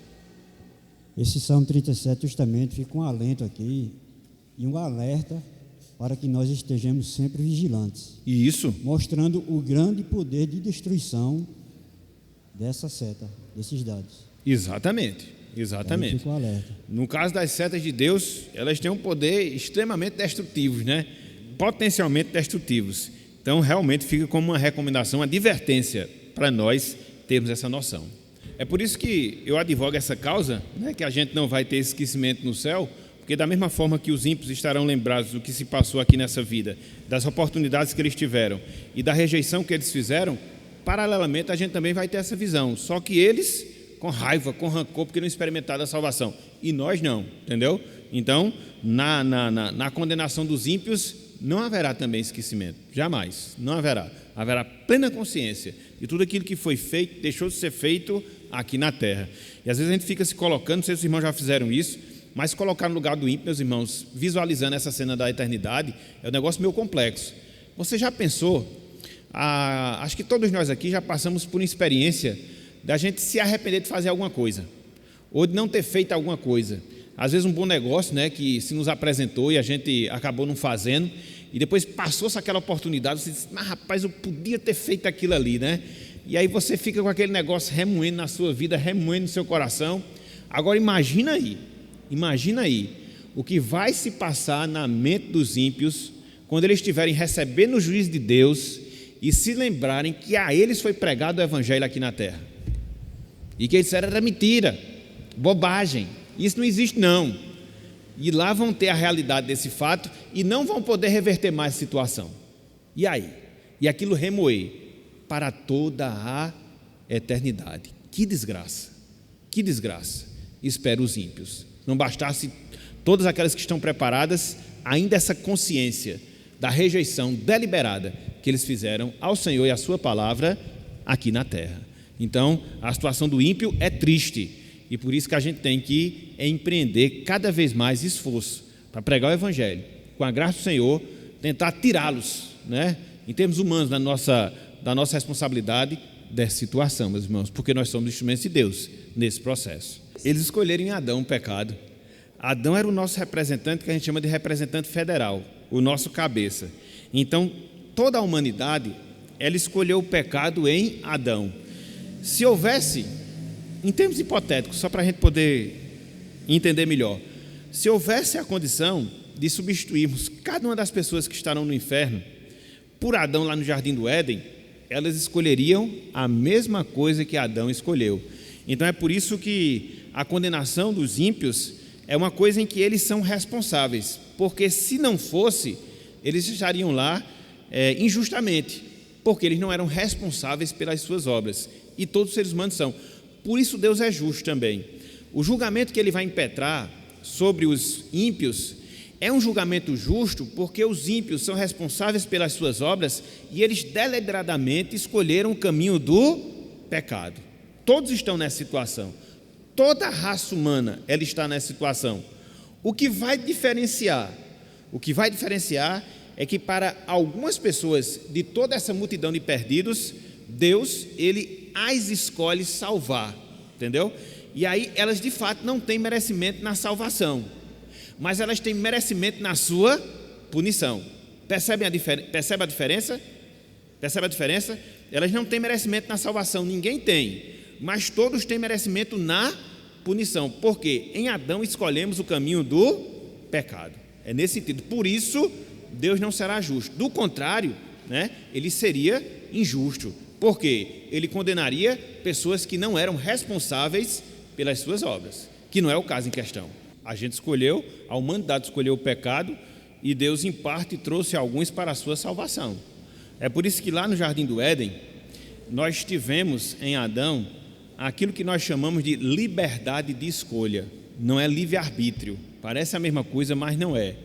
Esse Salmo 37 justamente fica um alento aqui e um alerta para que nós estejamos sempre vigilantes. E isso? Mostrando o grande poder de destruição dessa seta, desses dados. Exatamente. Aí fica um alerta. No caso das setas de Deus, elas têm um poder extremamente destrutivo, né? Potencialmente destrutivos. Então, realmente fica como uma recomendação, uma advertência para nós termos essa noção. É por isso que eu advogo essa causa, né, que a gente não vai ter esquecimento no céu, porque da mesma forma que os ímpios estarão lembrados do que se passou aqui nessa vida, das oportunidades que eles tiveram e da rejeição que eles fizeram, paralelamente a gente também vai ter essa visão, só que eles com raiva, com rancor, porque não experimentaram a salvação, e nós não, entendeu? Então, na condenação dos ímpios, não haverá também esquecimento, jamais, não haverá. Haverá plena consciência de tudo aquilo que foi feito, deixou de ser feito aqui na terra. E às vezes a gente fica se colocando, não sei se os irmãos já fizeram isso, mas colocar no lugar do ímpio, meus irmãos, visualizando essa cena da eternidade, é um negócio meio complexo. Você já pensou? Acho que todos nós aqui já passamos por uma experiência da gente se arrepender de fazer alguma coisa, ou de não ter feito alguma coisa. Às vezes um bom negócio, né, que se nos apresentou e a gente acabou não fazendo, e depois passou-se aquela oportunidade, você disse, mas rapaz, eu podia ter feito aquilo ali, né? E aí você fica com aquele negócio remoendo na sua vida, remoendo no seu coração. Agora imagina aí, o que vai se passar na mente dos ímpios, quando eles estiverem recebendo o juízo de Deus, e se lembrarem que a eles foi pregado o evangelho aqui na terra, e que eles disseram era mentira, bobagem, isso não existe não. E lá vão ter a realidade desse fato e não vão poder reverter mais a situação. E aí? E aquilo remoer para toda a eternidade. Que desgraça, que desgraça. Espera os ímpios. Não bastasse todas aquelas que estão preparadas, ainda essa consciência da rejeição deliberada que eles fizeram ao Senhor e à sua palavra aqui na terra. Então, a situação do ímpio é triste. E por isso que a gente tem que empreender cada vez mais esforço para pregar o Evangelho, com a graça do Senhor, tentar tirá-los, né, em termos humanos, da nossa responsabilidade dessa situação, meus irmãos, porque nós somos instrumentos de Deus nesse processo. Eles escolheram em Adão o pecado. Adão era o nosso representante, que a gente chama de representante federal, o nosso cabeça. Então, toda a humanidade, ela escolheu o pecado em Adão. Se houvesse, em termos hipotéticos, só para a gente poder entender melhor, se houvesse a condição de substituirmos cada uma das pessoas que estarão no inferno por Adão lá no Jardim do Éden, elas escolheriam a mesma coisa que Adão escolheu. Então é por isso que a condenação dos ímpios é uma coisa em que eles são responsáveis, porque se não fosse, eles estariam lá injustamente, porque eles não eram responsáveis pelas suas obras, e todos os seres humanos são. Por isso Deus é justo também. O julgamento que ele vai impetrar sobre os ímpios é um julgamento justo, porque os ímpios são responsáveis pelas suas obras e eles deliberadamente escolheram o caminho do pecado. Todos estão nessa situação. Toda a raça humana ela está nessa situação. O que vai diferenciar é que para algumas pessoas de toda essa multidão de perdidos, Deus, ele as escolhe salvar, entendeu? E aí elas de fato não têm merecimento na salvação, mas elas têm merecimento na sua punição. Percebe a diferença? Percebe a diferença? Elas não têm merecimento na salvação, ninguém tem, mas todos têm merecimento na punição, porque em Adão escolhemos o caminho do pecado. É nesse sentido. Por isso Deus não será justo. Do contrário, né, ele seria injusto, porque ele condenaria pessoas que não eram responsáveis pelas suas obras, que não é o caso em questão. A gente escolheu, a humanidade escolheu o pecado e Deus em parte trouxe alguns para a sua salvação. É por isso que lá no Jardim do Éden, nós tivemos em Adão aquilo que nós chamamos de liberdade de escolha. Não é livre-arbítrio, parece a mesma coisa, mas não é.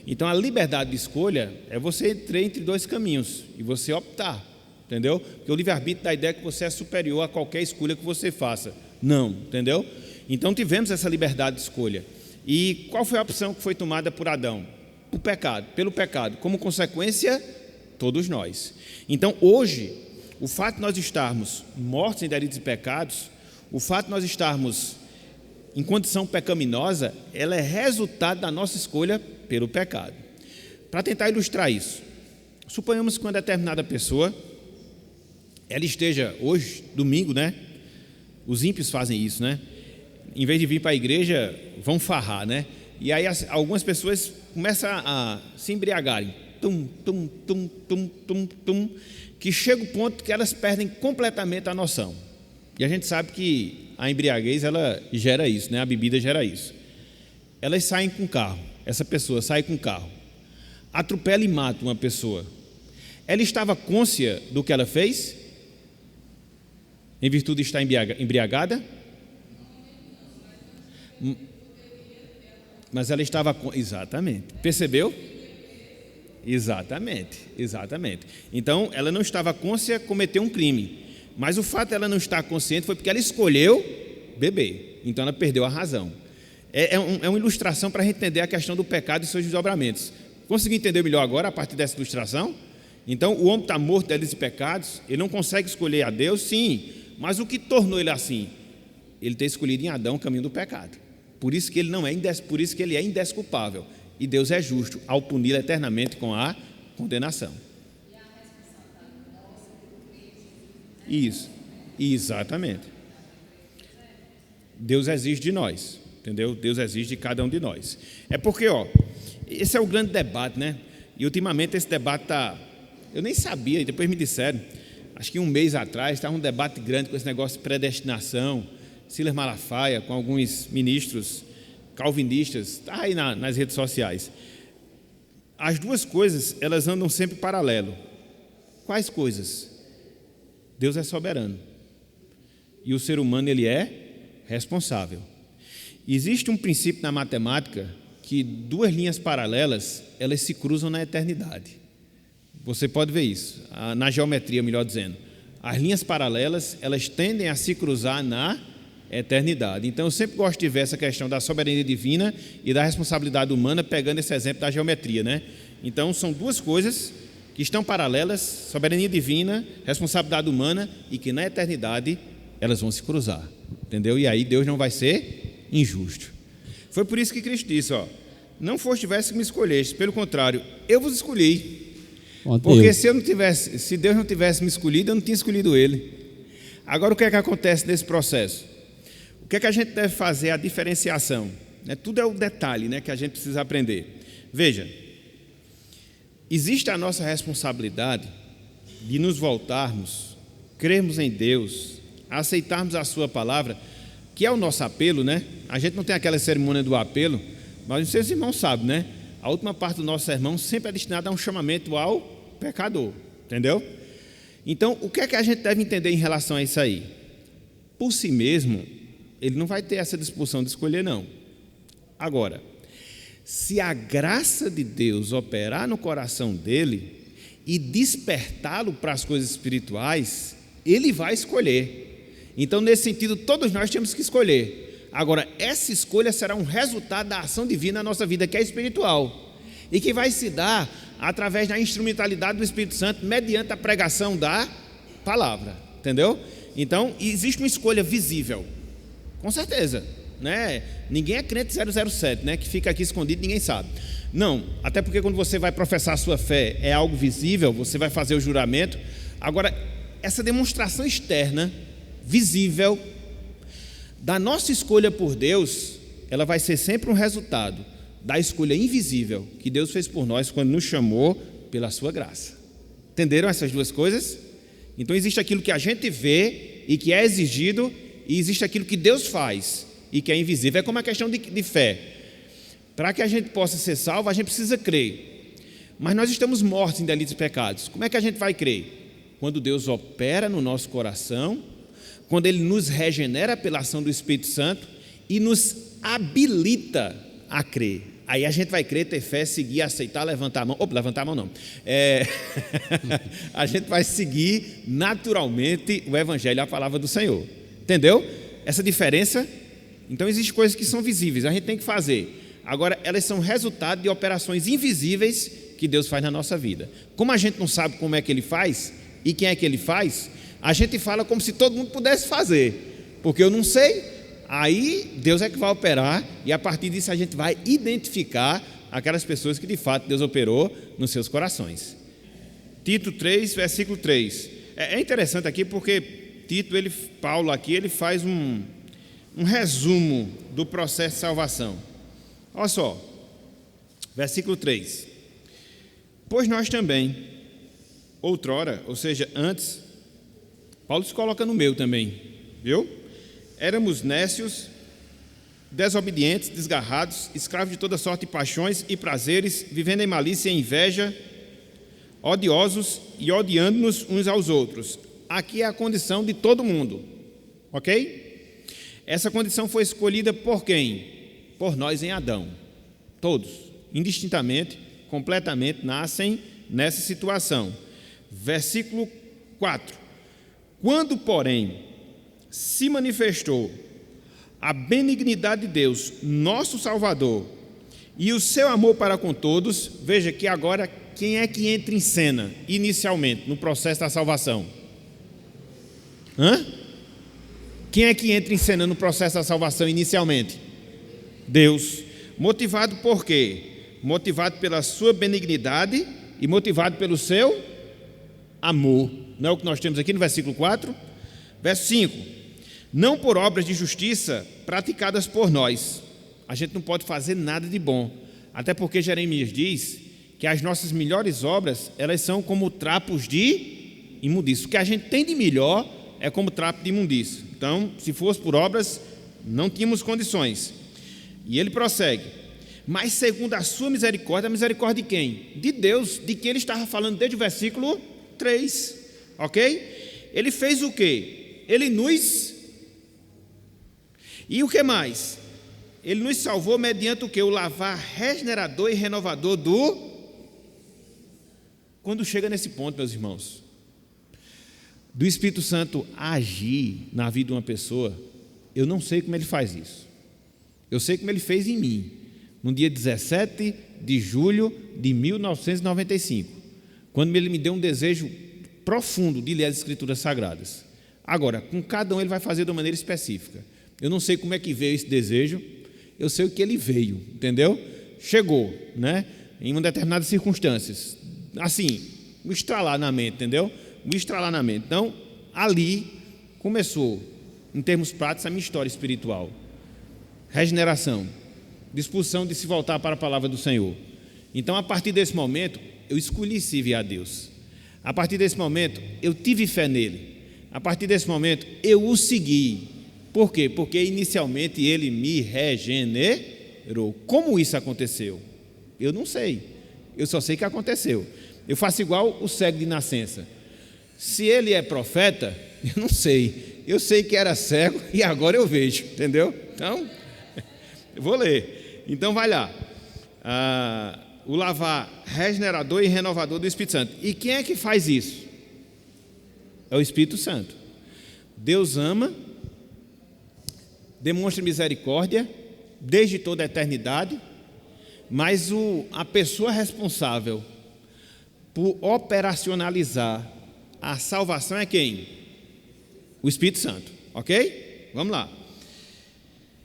Então a liberdade de escolha é você entrar entre dois caminhos e você optar, entendeu? Porque o livre-arbítrio dá a ideia que você é superior a qualquer escolha que você faça. Não, entendeu? Então tivemos essa liberdade de escolha. E qual foi a opção que foi tomada por Adão? O pecado, pelo pecado. Como consequência, todos nós. Então hoje, o fato de nós estarmos mortos em delitos e pecados, o fato de nós estarmos em condição pecaminosa, ela é resultado da nossa escolha pelo pecado. Para tentar ilustrar isso, suponhamos que uma determinada pessoa, ela esteja hoje, domingo, né? Os ímpios fazem isso, né? Em vez de vir para a igreja, vão farrar, né? E aí algumas pessoas começam a se embriagarem, que chega o ponto que elas perdem completamente a noção. E a gente sabe que a embriaguez, ela gera isso, né? A bebida gera isso. Elas saem com o carro, essa pessoa sai com o carro, atropela e mata uma pessoa. Ela estava cônscia do que ela fez? Em virtude de estar embriagada? Mas ela estava... Exatamente. Percebeu? Exatamente, exatamente. Então, ela não estava consciente de cometer um crime, mas o fato de ela não estar consciente foi porque ela escolheu beber, então ela perdeu a razão. É uma ilustração para a gente entender a questão do pecado e seus desdobramentos. Conseguiu entender melhor agora a partir dessa ilustração? Então, o homem está morto deles e pecados, ele não consegue escolher a Deus, sim, mas o que tornou ele assim? Ele ter escolhido em Adão o caminho do pecado. Por isso que ele por isso que ele é indesculpável. E Deus é justo ao puni-lo eternamente com a condenação. Isso, exatamente. Deus exige de nós, entendeu? Deus exige de cada um de nós. É porque, esse é o grande debate, né? E ultimamente esse debate está... Eu nem sabia, e depois me disseram, acho que um mês atrás, estava um debate grande com esse negócio de predestinação, Silas Malafaia, com alguns ministros calvinistas, está aí nas redes sociais. As duas coisas, elas andam sempre paralelo. Quais coisas? Deus é soberano. E o ser humano, ele é responsável. Existe um princípio na matemática que duas linhas paralelas, elas se cruzam na eternidade. Você pode ver isso, na geometria, melhor dizendo. As linhas paralelas, elas tendem a se cruzar na eternidade. Então, eu sempre gosto de ver essa questão da soberania divina e da responsabilidade humana, pegando esse exemplo da geometria, né? Então, são duas coisas que estão paralelas, soberania divina, responsabilidade humana, e que na eternidade elas vão se cruzar, entendeu? E aí Deus não vai ser injusto. Foi por isso que Cristo disse, não tivesse que me escolheste, pelo contrário, eu vos escolhi. Porque se Deus não tivesse me escolhido, eu não tinha escolhido Ele. Agora, o que é que acontece nesse processo? O que é que a gente deve fazer? A diferenciação, né? Tudo é o detalhe, né, que a gente precisa aprender. Veja, existe a nossa responsabilidade de nos voltarmos, crermos em Deus, aceitarmos a sua palavra, que é o nosso apelo, né? A gente não tem aquela cerimônia do apelo, mas os seus irmãos sabem, né? A última parte do nosso sermão sempre é destinada a um chamamento ao pecador, entendeu? Então, o que é que a gente deve entender em relação a isso aí? Por si mesmo, ele não vai ter essa disposição de escolher, não. Agora, se a graça de Deus operar no coração dele e despertá-lo para as coisas espirituais, ele vai escolher. Então, nesse sentido, todos nós temos que escolher. Agora, essa escolha será um resultado da ação divina na nossa vida, que é espiritual, e que vai se dar através da instrumentalidade do Espírito Santo, mediante a pregação da palavra, entendeu? Então, existe uma escolha visível, com certeza, né? Ninguém é crente 007, né? Que fica aqui escondido e ninguém sabe. Não, até porque quando você vai professar a sua fé, é algo visível, você vai fazer o juramento. Agora, essa demonstração externa, visível, da nossa escolha por Deus, ela vai ser sempre um resultado da escolha invisível que Deus fez por nós quando nos chamou pela sua graça. Entenderam essas duas coisas? Então existe aquilo que a gente vê e que é exigido, e existe aquilo que Deus faz e que é invisível. É como a questão de fé. Para que a gente possa ser salvo, a gente precisa crer. Mas nós estamos mortos em delitos e pecados. Como é que a gente vai crer? Quando Deus opera no nosso coração, quando Ele nos regenera pela ação do Espírito Santo e nos habilita a crer. Aí a gente vai crer, ter fé, seguir, aceitar, levantar a mão. Opa, levantar a mão não. A gente vai seguir naturalmente o Evangelho, a palavra do Senhor. Entendeu? Essa diferença. Então, existem coisas que são visíveis, a gente tem que fazer. Agora, elas são resultado de operações invisíveis que Deus faz na nossa vida. Como a gente não sabe como é que Ele faz e quem é que Ele faz, a gente fala como se todo mundo pudesse fazer. Porque eu não sei. Aí Deus é que vai operar, e a partir disso a gente vai identificar aquelas pessoas que de fato Deus operou nos seus corações. Tito 3, versículo 3. É interessante aqui porque Paulo aqui, ele faz um resumo do processo de salvação. Olha só, versículo 3. Pois nós também, outrora, ou seja, antes, Paulo se coloca no meio também, viu? Éramos nécios, desobedientes, desgarrados, escravos de toda sorte de paixões e prazeres, vivendo em malícia e inveja, odiosos e odiando-nos uns aos outros. Aqui é a condição de todo mundo, ok? Essa condição foi escolhida por quem? Por nós em Adão, todos, indistintamente, completamente nascem nessa situação. Versículo 4. Quando, porém, se manifestou a benignidade de Deus, nosso Salvador, e o seu amor para com todos, veja que agora quem é que entra em cena inicialmente no processo da salvação? Quem é que entra em cena no processo da salvação inicialmente? Deus. Motivado por quê? Motivado pela sua benignidade e motivado pelo seu amor. Não é o que nós temos aqui no versículo 4? Verso 5. Não por obras de justiça praticadas por nós. A gente não pode fazer nada de bom. Até porque Jeremias diz que as nossas melhores obras, elas são como trapos de imundícia. O que a gente tem de melhor é como trapo de imundícia. Então, se fosse por obras, não tínhamos condições. E ele prossegue. Mas segundo a sua misericórdia, a misericórdia de quem? De Deus, de quem ele estava falando desde o versículo 3. Ok? Ele fez o quê? Ele nos... E o que mais? Ele nos salvou mediante o quê? O lavar regenerador e renovador do... Quando chega nesse ponto, meus irmãos, do Espírito Santo agir na vida de uma pessoa, eu não sei como ele faz isso. Eu sei como ele fez em mim, no dia 17 de julho de 1995, quando ele me deu um desejo profundo de ler as Escrituras Sagradas. Agora, com cada um ele vai fazer de uma maneira específica. Eu não sei como é que veio esse desejo, eu sei o que ele veio, entendeu? Chegou, né? Em uma determinadas circunstâncias. Assim, um estralar na mente, entendeu? Um estralar na mente. Então, ali começou, em termos práticos, a minha história espiritual. Regeneração, disposição de se voltar para a palavra do Senhor. Então, a partir desse momento, eu escolhi servir a Deus. A partir desse momento, eu tive fé nele. A partir desse momento, eu o segui. Por quê? Porque inicialmente ele me regenerou. Como isso aconteceu? Eu não sei. Eu só sei que aconteceu. Eu faço igual o cego de nascença. Se ele é profeta, eu não sei. Eu sei que era cego e agora eu vejo, entendeu? Então, eu vou ler. Então, vai lá. O lavar regenerador e renovador do Espírito Santo. E quem é que faz isso? É o Espírito Santo. Deus ama, demonstra misericórdia desde toda a eternidade, mas a pessoa responsável por operacionalizar a salvação é quem? O Espírito Santo, ok? Vamos lá.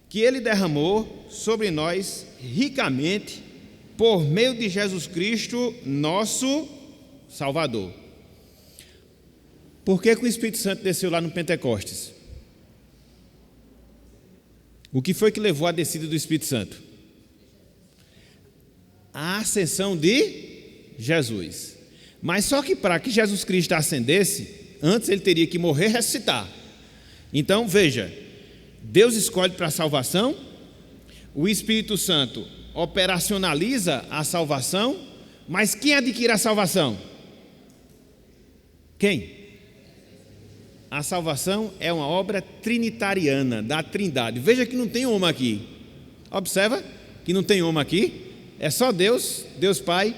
Que ele derramou sobre nós ricamente por meio de Jesus Cristo, nosso Salvador. Por que o Espírito Santo desceu lá no Pentecostes? O que foi que levou à descida do Espírito Santo? A ascensão de Jesus. Mas só que para que Jesus Cristo ascendesse, antes ele teria que morrer e ressuscitar. Então, veja, Deus escolhe para a salvação, o Espírito Santo operacionaliza a salvação, mas quem adquire a salvação? Quem? A salvação é uma obra trinitariana, da Trindade. Veja que não tem uma aqui. Observa que não tem uma aqui. É só Deus, Deus Pai,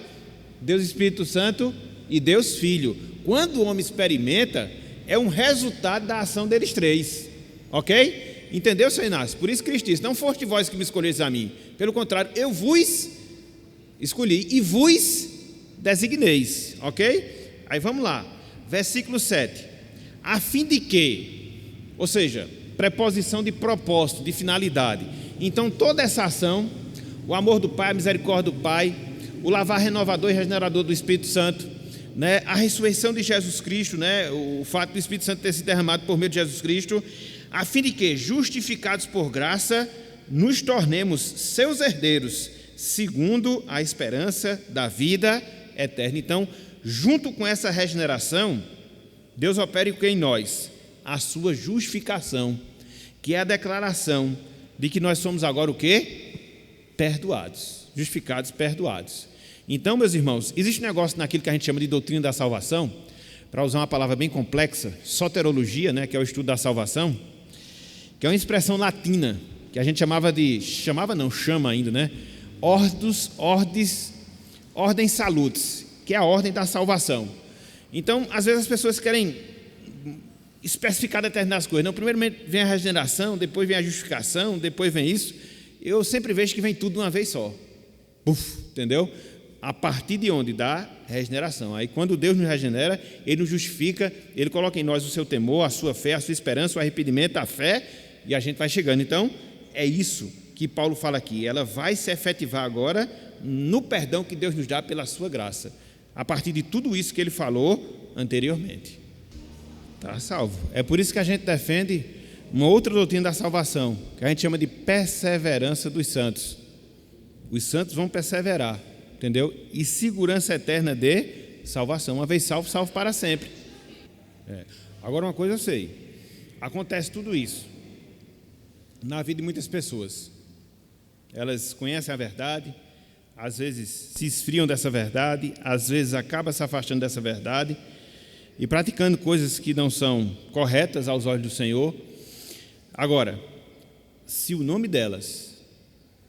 Deus Espírito Santo e Deus Filho. Quando o homem experimenta, é um resultado da ação deles três. Ok? Entendeu, Senhor Inácio? Por isso Cristo disse, não foste vós que me escolheis a mim. Pelo contrário, eu vos escolhi e vos designeis. Ok? Aí vamos lá. Versículo 7. A fim de que, ou seja, preposição de propósito, de finalidade. Então toda essa ação, o amor do Pai, a misericórdia do Pai, o lavar renovador e regenerador do Espírito Santo, né, a ressurreição de Jesus Cristo, né, o fato do Espírito Santo ter se derramado por meio de Jesus Cristo, a fim de que, justificados por graça, nos tornemos seus herdeiros, segundo a esperança da vida eterna. Então, junto com essa regeneração, Deus opera em nós a sua justificação, que é a declaração de que nós somos agora o quê? Perdoados, justificados, perdoados. Então, meus irmãos, existe um negócio naquilo que a gente chama de doutrina da salvação, para usar uma palavra bem complexa, soterologia, né, que é o estudo da salvação, que é uma expressão latina, que a gente chama ainda, né? ordem salutis, que é a ordem da salvação. Então, às vezes as pessoas querem especificar determinadas coisas. Não, primeiro vem a regeneração, depois vem a justificação, depois vem isso. Eu sempre vejo que vem tudo de uma vez só. Puf, entendeu? A partir de onde? Da regeneração. Aí quando Deus nos regenera, Ele nos justifica, Ele coloca em nós o seu temor, a sua fé, a sua esperança, o arrependimento, a fé, e a gente vai chegando. Então, é isso que Paulo fala aqui. Ela vai se efetivar agora no perdão que Deus nos dá pela sua graça. A partir de tudo isso que Ele falou anteriormente. Está salvo. É por isso que a gente defende uma outra doutrina da salvação, que a gente chama de perseverança dos santos. Os santos vão perseverar, entendeu? E segurança eterna de salvação. Uma vez salvo, salvo para sempre. Agora, uma coisa eu sei. Acontece tudo isso na vida de muitas pessoas. Elas conhecem a verdade, às vezes se esfriam dessa verdade, às vezes acabam se afastando dessa verdade e praticando coisas que não são corretas aos olhos do Senhor. Agora, se o nome delas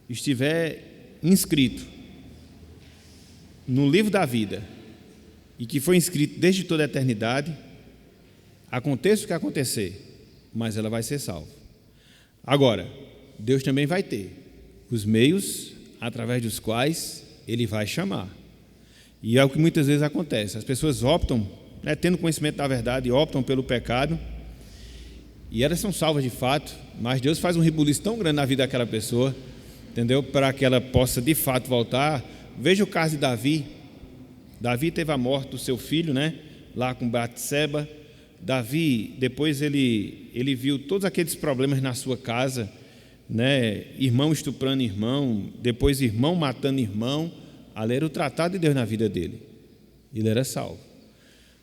estiver inscrito no livro da vida e que foi inscrito desde toda a eternidade, aconteça o que acontecer, mas ela vai ser salva. Agora, Deus também vai ter os meios através dos quais Ele vai chamar. E é o que muitas vezes acontece. As pessoas optam, tendo conhecimento da verdade, optam pelo pecado, e elas são salvas de fato, mas Deus faz um rebuliço tão grande na vida daquela pessoa, entendeu? Para que ela possa de fato voltar. Veja o caso de Davi. Davi teve a morte do seu filho, lá com Batseba. Davi, depois ele viu todos aqueles problemas na sua casa, irmão estuprando irmão, depois irmão matando irmão. Ali era o tratado de Deus na vida dele. Ele era salvo.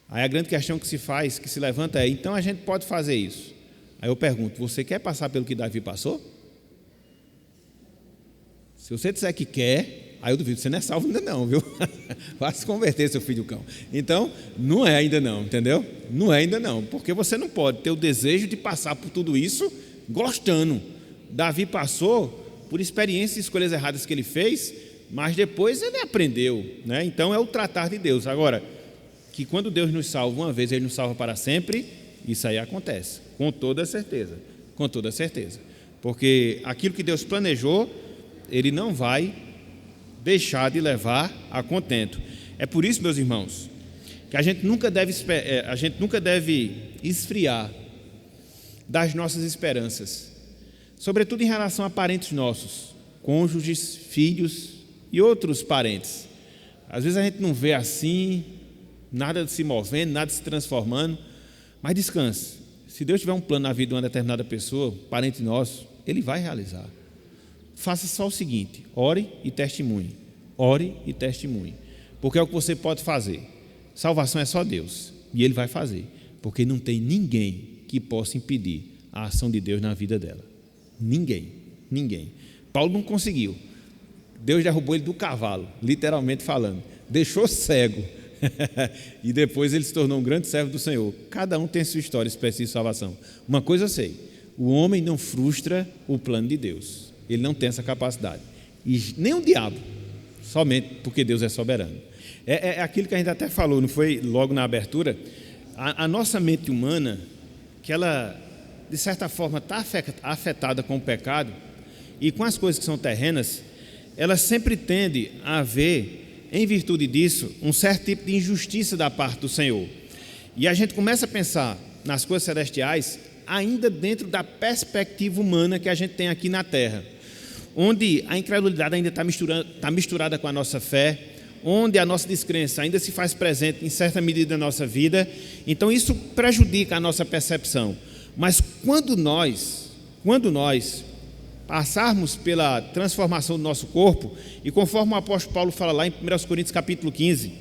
Aí a grande questão que se faz, que se levanta é: então a gente pode fazer isso? Aí eu pergunto: você quer passar pelo que Davi passou? Se você disser que quer, aí eu duvido, você não é salvo ainda não, viu? Vai se converter, seu filho do cão. Então, não é ainda não, entendeu? Não é ainda não, porque você não pode ter o desejo de passar por tudo isso gostando. Davi passou por experiências e escolhas erradas que ele fez, mas depois ele aprendeu, Então é o tratar de Deus. Agora, que quando Deus nos salva uma vez, Ele nos salva para sempre, isso aí acontece, com toda certeza, porque aquilo que Deus planejou, Ele não vai deixar de levar a contento. É por isso, meus irmãos, que a gente nunca deve esfriar das nossas esperanças, sobretudo em relação a parentes nossos, cônjuges, filhos e outros parentes. Às vezes a gente não vê assim, nada se movendo, nada se transformando, mas descanse. Se Deus tiver um plano na vida de uma determinada pessoa, parente nosso, Ele vai realizar. Faça só o seguinte: ore e testemunhe. Ore e testemunhe, porque é o que você pode fazer. Salvação é só Deus, e Ele vai fazer, porque não tem ninguém que possa impedir a ação de Deus na vida dela. Ninguém. Paulo não conseguiu. Deus derrubou ele do cavalo, literalmente falando, deixou cego, e depois ele se tornou um grande servo do Senhor. Cada um tem sua história específica de salvação. Uma coisa eu sei: o homem não frustra o plano de Deus. Ele não tem essa capacidade, e nem o diabo, somente porque Deus é soberano. É aquilo que a gente até falou, não foi logo na abertura? A nossa mente humana, que ela de certa forma está afetada com o pecado e com as coisas que são terrenas, ela sempre tende a ver, em virtude disso, um certo tipo de injustiça da parte do Senhor. E a gente começa a pensar nas coisas celestiais ainda dentro da perspectiva humana que a gente tem aqui na terra, onde a incredulidade ainda está misturada com a nossa fé, onde a nossa descrença ainda se faz presente em certa medida na nossa vida. Então isso prejudica a nossa percepção. Mas quando nós passarmos pela transformação do nosso corpo, e conforme o apóstolo Paulo fala lá em 1 Coríntios capítulo 15,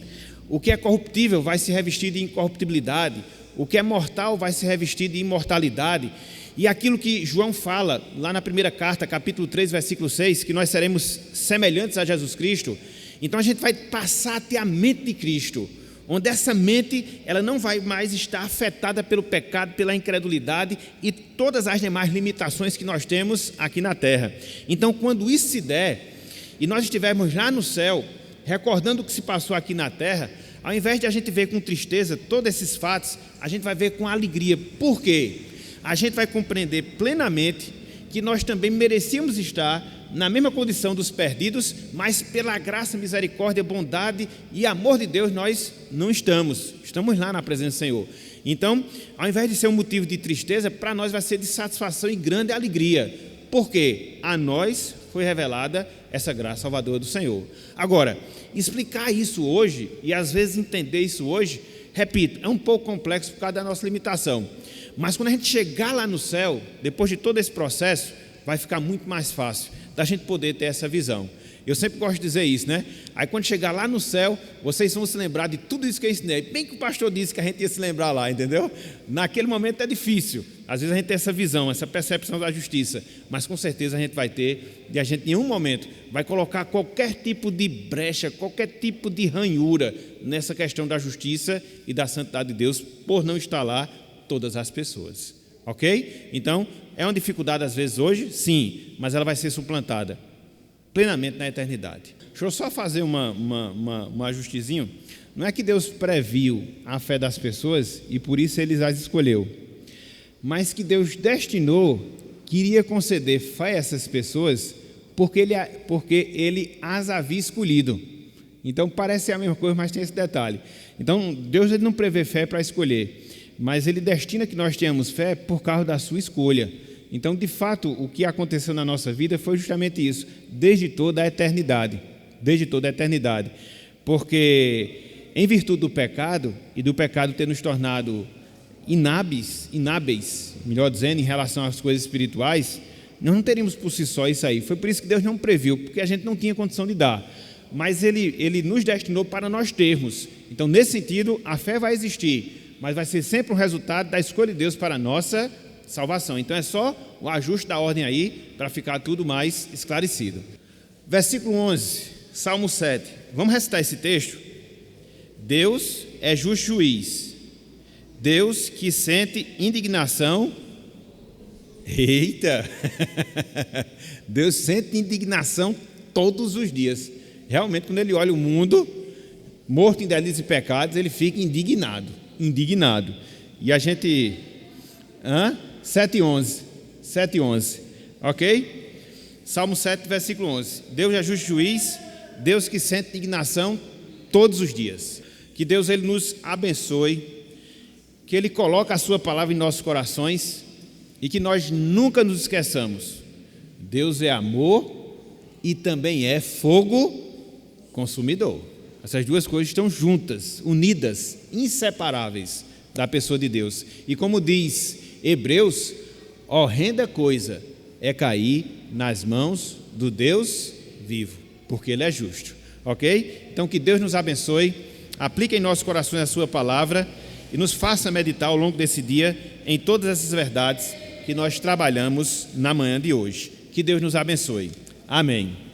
o que é corruptível vai se revestir de incorruptibilidade, o que é mortal vai se revestir de imortalidade, e aquilo que João fala lá na primeira carta, capítulo 3, versículo 6, que nós seremos semelhantes a Jesus Cristo. Então a gente vai passar a ter a mente de Cristo, onde essa mente ela não vai mais estar afetada pelo pecado, pela incredulidade e todas as demais limitações que nós temos aqui na terra. Então, quando isso se der e nós estivermos lá no céu, recordando o que se passou aqui na terra, ao invés de a gente ver com tristeza todos esses fatos, a gente vai ver com alegria. Por quê? A gente vai compreender plenamente que nós também merecíamos estar na mesma condição dos perdidos, mas pela graça, misericórdia, bondade e amor de Deus nós não estamos lá na presença do Senhor. Então, ao invés de ser um motivo de tristeza, para nós vai ser de satisfação e grande alegria, porque a nós foi revelada essa graça salvadora do Senhor. Agora, explicar isso hoje, e às vezes entender isso hoje, repito, é um pouco complexo por causa da nossa limitação, mas quando a gente chegar lá no céu, depois de todo esse processo, vai ficar muito mais fácil da gente poder ter essa visão. Eu sempre gosto de dizer isso, né? Aí quando chegar lá no céu, vocês vão se lembrar de tudo isso que eu ensinei. Bem que o pastor disse que a gente ia se lembrar lá, entendeu? Naquele momento é difícil. Às vezes a gente tem essa visão, essa percepção da justiça, mas com certeza a gente vai ter, e a gente em nenhum momento vai colocar qualquer tipo de brecha, qualquer tipo de ranhura nessa questão da justiça e da santidade de Deus, por não estar lá todas as pessoas. Ok? Então, é uma dificuldade às vezes hoje? Sim, mas ela vai ser suplantada plenamente na eternidade. Deixa eu só fazer um ajustezinho. Não é que Deus previu a fé das pessoas e por isso Ele as escolheu, mas que Deus destinou, queria conceder fé a essas pessoas porque Ele as havia escolhido. Então parece a mesma coisa, mas tem esse detalhe. Então Deus ele não prevê fé para escolher, mas Ele destina que nós tenhamos fé por causa da sua escolha. Então, de fato, o que aconteceu na nossa vida foi justamente isso, desde toda a eternidade, porque em virtude do pecado, e do pecado ter nos tornado inábeis, melhor dizendo, em relação às coisas espirituais, nós não teríamos por si só isso aí. Foi por isso que Deus não previu, porque a gente não tinha condição de dar, mas Ele nos destinou para nós termos. Então, nesse sentido, a fé vai existir, mas vai ser sempre um resultado da escolha de Deus para a nossa salvação. Então é só o ajuste da ordem aí para ficar tudo mais esclarecido. Versículo 11, Salmo 7. Vamos recitar esse texto? Deus é justo juiz, Deus que sente indignação. Eita! Deus sente indignação todos os dias. Realmente, quando Ele olha o mundo morto em delitos e pecados, Ele fica indignado. E a gente... 7:11, ok? Salmo 7, versículo 11. Deus é justo juiz, Deus que sente indignação todos os dias. Que Deus ele nos abençoe, que Ele coloque a sua palavra em nossos corações e que nós nunca nos esqueçamos. Deus é amor e também é fogo consumidor. Essas duas coisas estão juntas, unidas, inseparáveis da pessoa de Deus. E como diz Hebreus, horrenda coisa é cair nas mãos do Deus vivo, porque Ele é justo, ok? Então que Deus nos abençoe, aplique em nossos corações a sua palavra e nos faça meditar ao longo desse dia em todas essas verdades que nós trabalhamos na manhã de hoje. Que Deus nos abençoe. Amém.